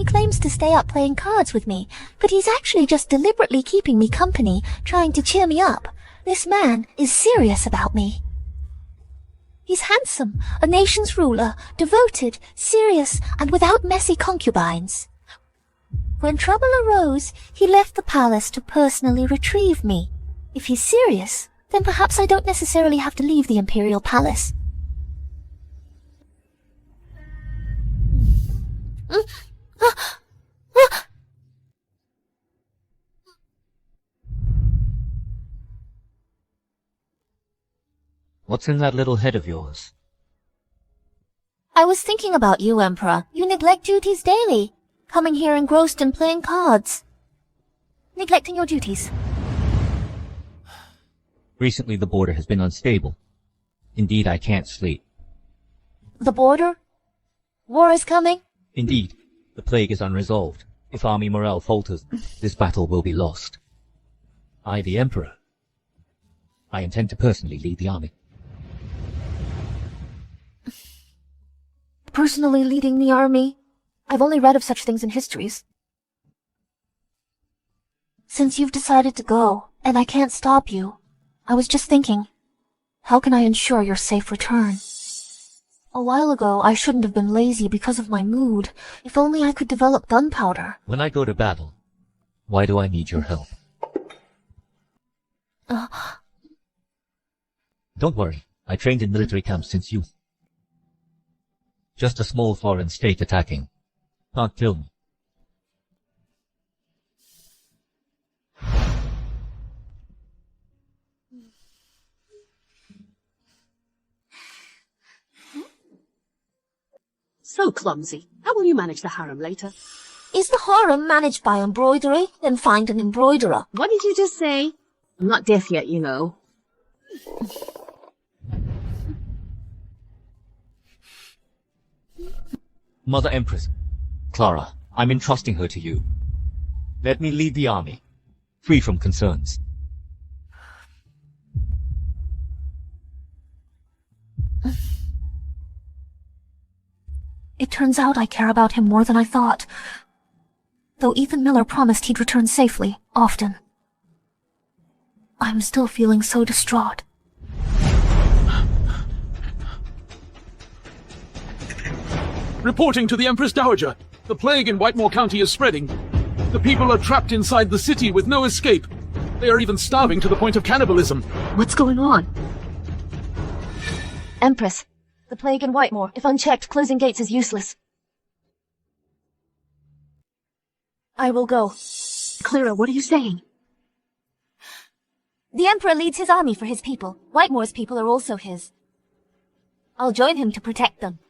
claims to stay up playing cards with me, but he's actually just deliberately keeping me company, trying to cheer me up. This man is serious about me. He's handsome, a nation's ruler, devoted, serious, and without messy concubines. When trouble arose, he left the palace to personally retrieve me. If he's serious, then perhaps I don't necessarily have to leave the imperial palace. What's in that little head of yours? I was thinking about you, Emperor. You neglect duties daily, coming here engrossed in playing cards. Neglecting your duties. Recently the border has been unstable. Indeed, I can't sleep. The border? War is coming? Indeed, the plague is unresolved. If army morale falters, this battle will be lost. I, the Emperor, I intend to personally lead the army. Personally leading the army? I've only read of such things in histories. Since you've decided to go, and I can't stop you, I was just thinking, how can I ensure your safe return? A while ago, I shouldn't have been lazy because of my mood. If only I could develop gunpowder. When I go to battle, why do I need your help? Don't worry, I trained in military camps since youth. Just a small foreign state attacking. Can't kill me. So clumsy. How will you manage the harem later? Is the harem managed by embroidery? Then find an embroiderer. What did you just say? I'm not deaf yet, you know. Mother Empress, Clara, I'm entrusting her to you. Let me lead the army, free from concerns. It turns out I care about him more than I thought. Though Ethan Miller promised he'd return safely, often. I'm still feeling so distraught. Reporting to the Empress Dowager. The plague in Whitemore County is spreading. The people are trapped inside the city with no escape. They are even starving to the point of cannibalism. What's going on? Empress, the plague in Whitemore. If unchecked, closing gates is useless. I will go. Clara, what are you saying? The Emperor leads his army for his people. Whitemore's people are also his. I'll join him to protect them.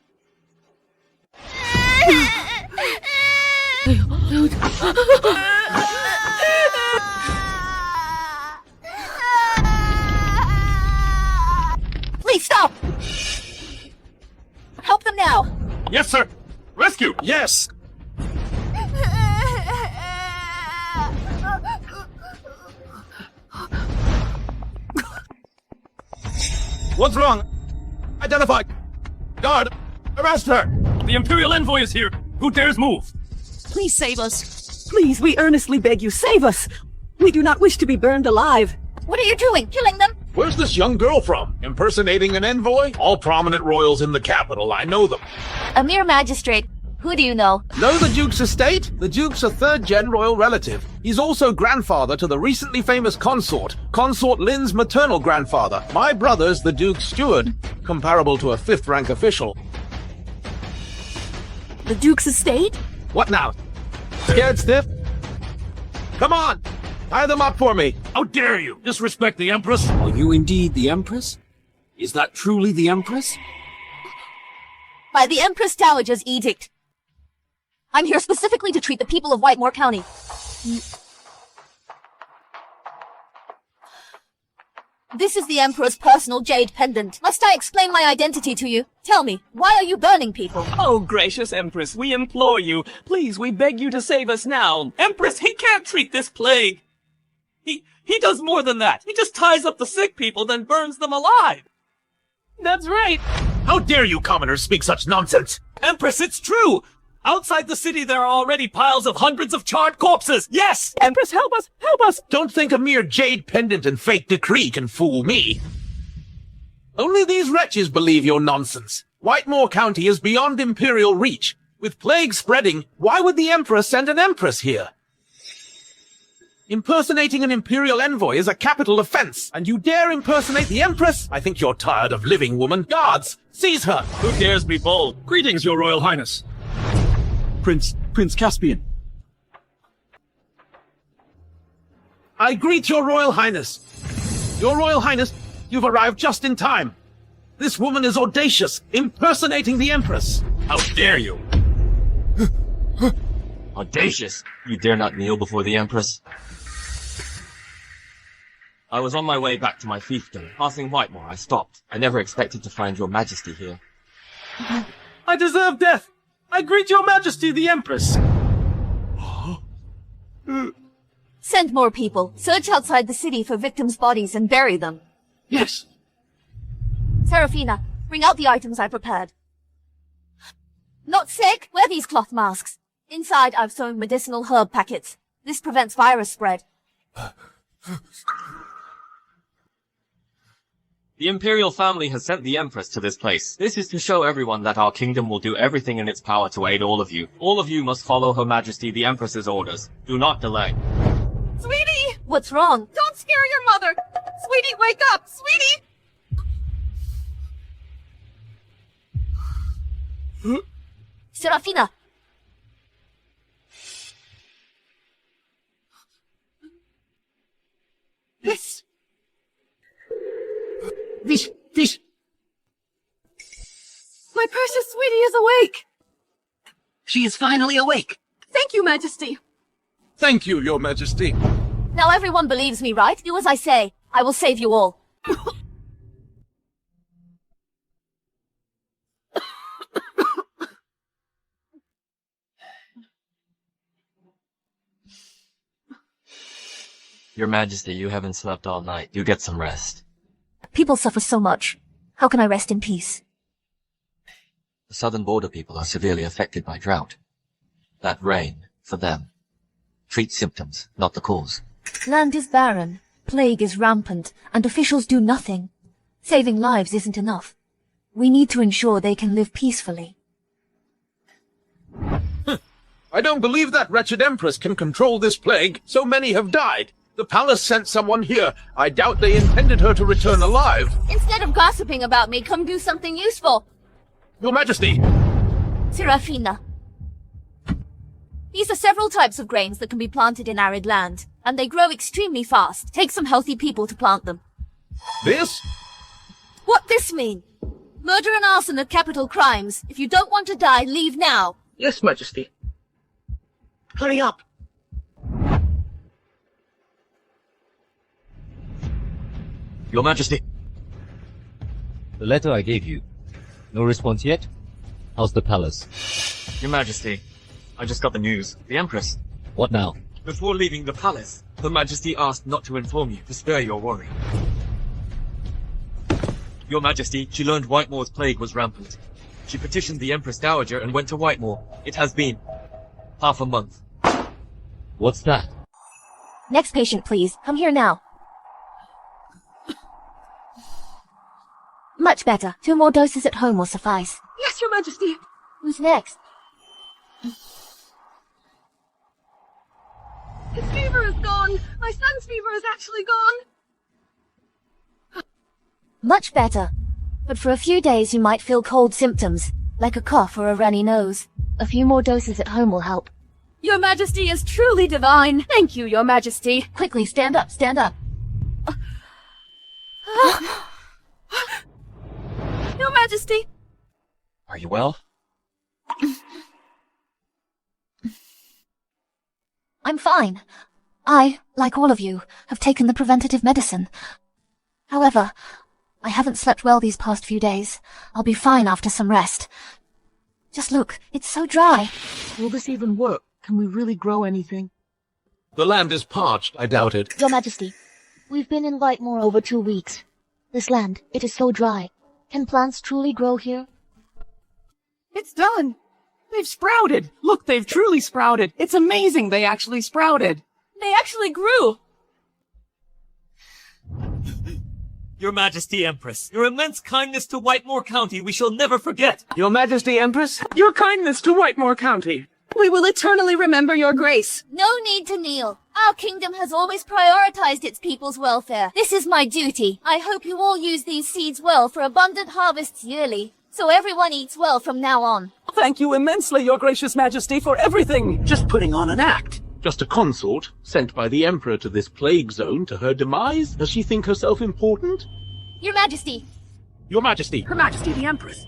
Please stop! Help them now! Yes, sir! Rescue! Yes! What's wrong? Identify! Guard! Arrest her! The Imperial Envoy is here! Who dares move? Please save us. Please, we earnestly beg you, save us! We do not wish to be burned alive. What are you doing? Killing them? Where's this young girl from? Impersonating an envoy? All prominent royals in the capital, I know them. A mere magistrate. Who do you know? Know the Duke's estate? The Duke's a third-gen royal relative. He's also grandfather to the recently famous consort, Consort Lynn's maternal grandfather. My brother's the Duke's steward, comparable to a fifth-rank official. The Duke's estate? What now? Scared stiff? Come on! Tie them up for me! How dare you disrespect the Empress? Are you indeed the Empress? Is that truly the Empress? By the Empress Dowager's edict. I'm here specifically to treat the people of Whitemore County. This is the Emperor's personal jade pendant. Must I explain my identity to you? Tell me, why are you burning people? Oh, gracious Empress, we implore you. Please, we beg you to save us now. Empress, he can't treat this plague. He does more than that. He just ties up the sick people, then burns them alive. That's right. How dare you commoners speak such nonsense? Empress, it's true. Outside the city, there are already piles of hundreds of charred corpses. Yes! Empress, help us! Help us! Don't think a mere jade pendant and fake decree can fool me. Only these wretches believe your nonsense. Whitemore County is beyond Imperial reach. With plague spreading, why would the Emperor send an Empress here? Impersonating an Imperial envoy is a capital offense, and you dare impersonate the Empress? I think you're tired of living, woman. Guards, seize her! Who dares be bold? Greetings, Your Royal Highness. Prince Caspian. I greet your Royal Highness. Your Royal Highness, you've arrived just in time. This woman is audacious, impersonating the Empress. How dare you? Audacious! You dare not kneel before the Empress? I was on my way back to my fiefdom. Passing Whitemore, I stopped. I never expected to find your majesty here. I deserve death. I greet your majesty, the Empress. Send more people. Search outside the city for victims' bodies and bury them. Yes. Serafina, bring out the items I prepared. Not sick? Wear these cloth masks. Inside, I've sewn medicinal herb packets. This prevents virus spread. The Imperial family has sent the Empress to this place. This is to show everyone that our kingdom will do everything in its power to aid all of you. All of you must follow Her Majesty the Empress's orders. Do not delay. Sweetie! What's wrong? Don't scare your mother! Sweetie, wake up! Sweetie! Serafina! This. My precious sweetie is awake! She is finally awake. Thank you, Majesty. Thank you, your majesty. Now everyone believes me, right? Do as I say. I will save you all. Your Majesty, you haven't slept all night. You get some rest. People suffer so much. How can I rest in peace? The southern border people are severely affected by drought. That rain, for them, treats symptoms, not the cause. Land is barren, plague is rampant, and officials do nothing. Saving lives isn't enough. We need to ensure they can live peacefully. I don't believe that wretched Empress can control this plague. So many have died. The palace sent someone here. I doubt they intended her to return alive. Instead of gossiping about me, come do something useful. Your Majesty! Serafina. These are several types of grains that can be planted in arid land, and they grow extremely fast. Take some healthy people to plant them. This? What this mean? Murder and arson are capital crimes. If you don't want to die, leave now. Yes, Majesty. Hurry up. Your Majesty. The letter I gave you. No response yet? How's the palace? Your Majesty, I just got the news. The Empress. What now? Before leaving the palace, Her Majesty asked not to inform you to spare your worry. Your Majesty, she learned Whitemore's plague was rampant. She petitioned the Empress Dowager and went to Whitemore. It has been half a month. What's that? Next patient, please. Come here now. Much better. 2 more doses at home will suffice. Yes, Your Majesty. Who's next? His fever is gone. My son's fever is actually gone. Much better. But for a few days you might feel cold symptoms, like a cough or a runny nose. A few more doses at home will help. Your Majesty is truly divine. Thank you, Your Majesty. Quickly, stand up, stand up. Your Majesty. Are you well? I'm fine. I, like all of you, have taken the preventative medicine. However, I haven't slept well these past few days. I'll be fine after some rest. Just look, it's so dry. Will this even work? Can we really grow anything? The land is parched, I doubt it. Your Majesty, we've been in Whitemore over 2 weeks. This land, it is so dry. Can plants truly grow here? It's done. They've sprouted! Look, they've truly sprouted! It's amazing they actually sprouted! They actually grew! Your Majesty Empress, your immense kindness to Whitemore County we shall never forget. Your Majesty Empress, your kindness to Whitemore County. We will eternally remember your grace. No need to kneel. Our kingdom has always prioritized its people's welfare. This is my duty. I hope you all use these seeds well for abundant harvests yearly, so everyone eats well from now on. Thank you immensely, your gracious Majesty, for everything. Just putting on an act. Just a consort sent by the Emperor to this plague zone to her demise? Does she think herself important? Your Majesty. Your Majesty. Her Majesty the Empress.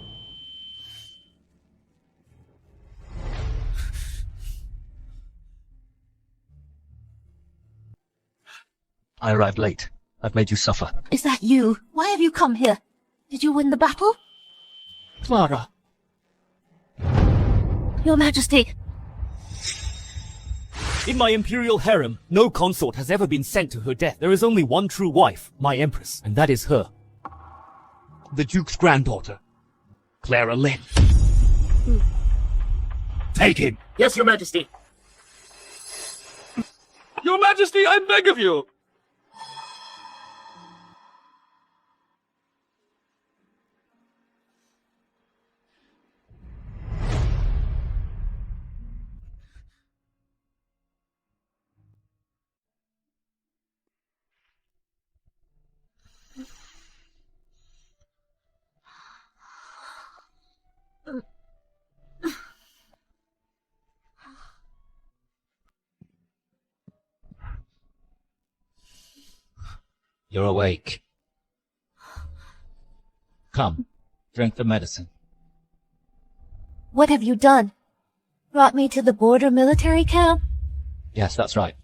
I arrived late. I've made you suffer. Is that you? Why have you come here? Did you win the battle? Clara. Your Majesty. In my imperial harem, no consort has ever been sent to her death. There is only one true wife, my empress, and that is her. The Duke's granddaughter, Clara Lynn. Take him. Yes, your Majesty. Your Majesty, I beg of you. You're awake. Come, drink the medicine. What have you done? Brought me to the border military camp? Yes, that's right.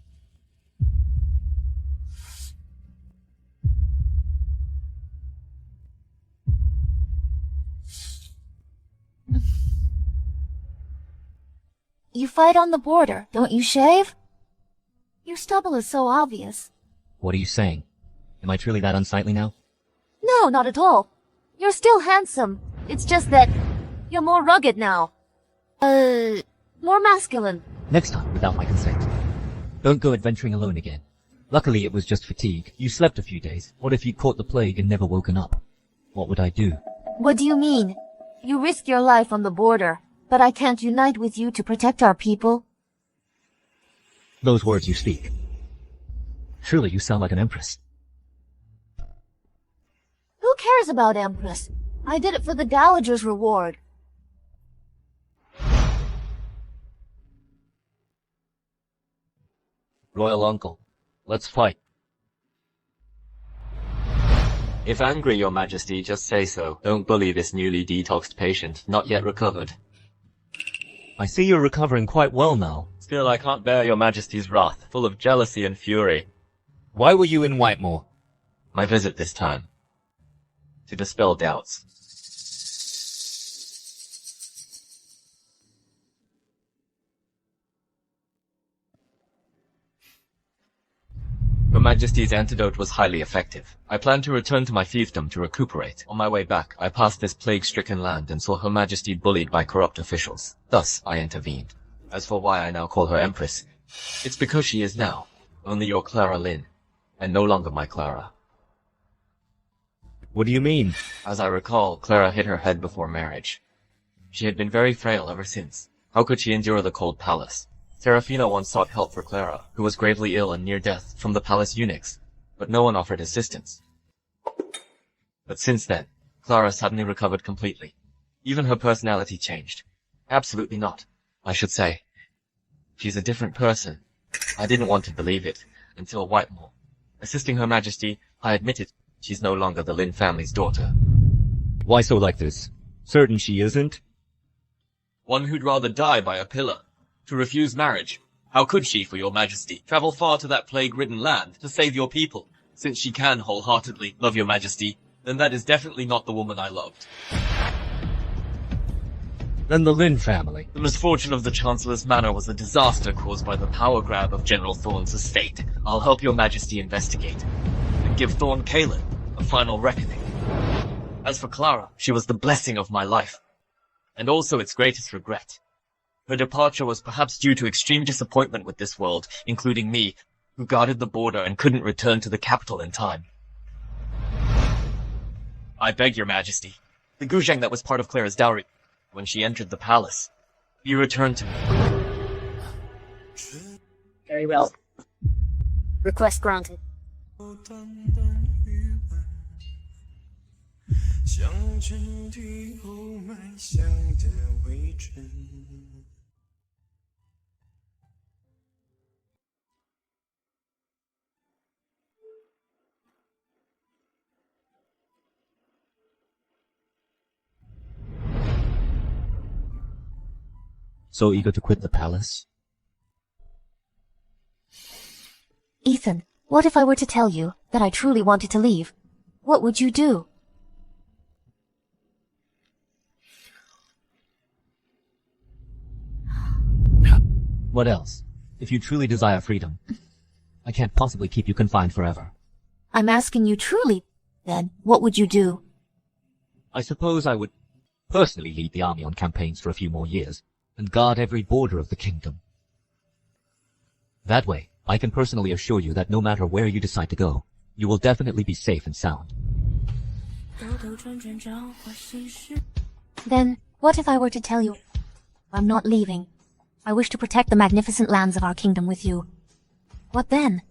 You fight on the border, don't you shave? Your stubble is so obvious. What are you saying? Am I truly that unsightly now? No, not at all. You're still handsome. It's just that you're more rugged now. More masculine. Next time, without my consent. Don't go adventuring alone again. Luckily, it was just fatigue. You slept a few days. What if you caught the plague and never woken up? What would I do? What do you mean? You risk your life on the border, but I can't unite with you to protect our people? Those words you speak. Surely you sound like an empress. Who cares about Empress? I did it for the Dowager's reward. Royal uncle, let's fight. If angry, Your Majesty, just say so. Don't bully this newly detoxed patient, not yet recovered. I see you're recovering quite well now. Still, I can't bear Your Majesty's wrath, full of jealousy and fury. Why were you in Whitemore? My visit this time. To dispel doubts. Her Majesty's antidote was highly effective. I plan to return to my fiefdom to recuperate. On my way back, I passed this plague-stricken land and saw Her Majesty bullied by corrupt officials. Thus, I intervened. As for why I now call her Empress, it's because she is now only your Clara Lynn, and no longer my Clara. What do you mean? As I recall, Clara hit her head before marriage. She had been very frail ever since. How could she endure the cold palace? Serafina once sought help for Clara, who was gravely ill and near death, from the palace eunuchs, but no one offered assistance. But since then, Clara suddenly recovered completely. Even her personality changed. Absolutely not, I should say. She's a different person. I didn't want to believe it, until Whitemore. Assisting Her Majesty, I admitted she's no longer the Lynn family's daughter. Why so like this? Certain she isn't? One who'd rather die by a pillar. To refuse marriage. How could she, for Your Majesty, travel far to that plague-ridden land to save your people? Since she can wholeheartedly love Your Majesty, then that is definitely not the woman I loved. Then the Lynn family. The misfortune of the Chancellor's manor was a disaster caused by the power grab of General Thorne's estate. I'll help Your Majesty investigate, and give Thorne Kalin a final reckoning. As for Clara, she was the blessing of my life, and also its greatest regret. Her departure was perhaps due to extreme disappointment with this world, including me, who guarded the border and couldn't return to the capital in time. I beg your majesty, the guzheng that was part of Clara's dowry when she entered the palace, be returned to me. Very well. Request granted. So eager to quit the palace? Ethan, what if I were to tell you that I truly wanted to leave? What would you do? What else? If you truly desire freedom, I can't possibly keep you confined forever. I'm asking you truly, then, what would you do? I suppose I would personally lead the army on campaigns for a few more years, and guard every border of the kingdom. That way, I can personally assure you that no matter where you decide to go, you will definitely be safe and sound. Then, what if I were to tell you I'm not leaving? I wish to protect the magnificent lands of our kingdom with you. What then?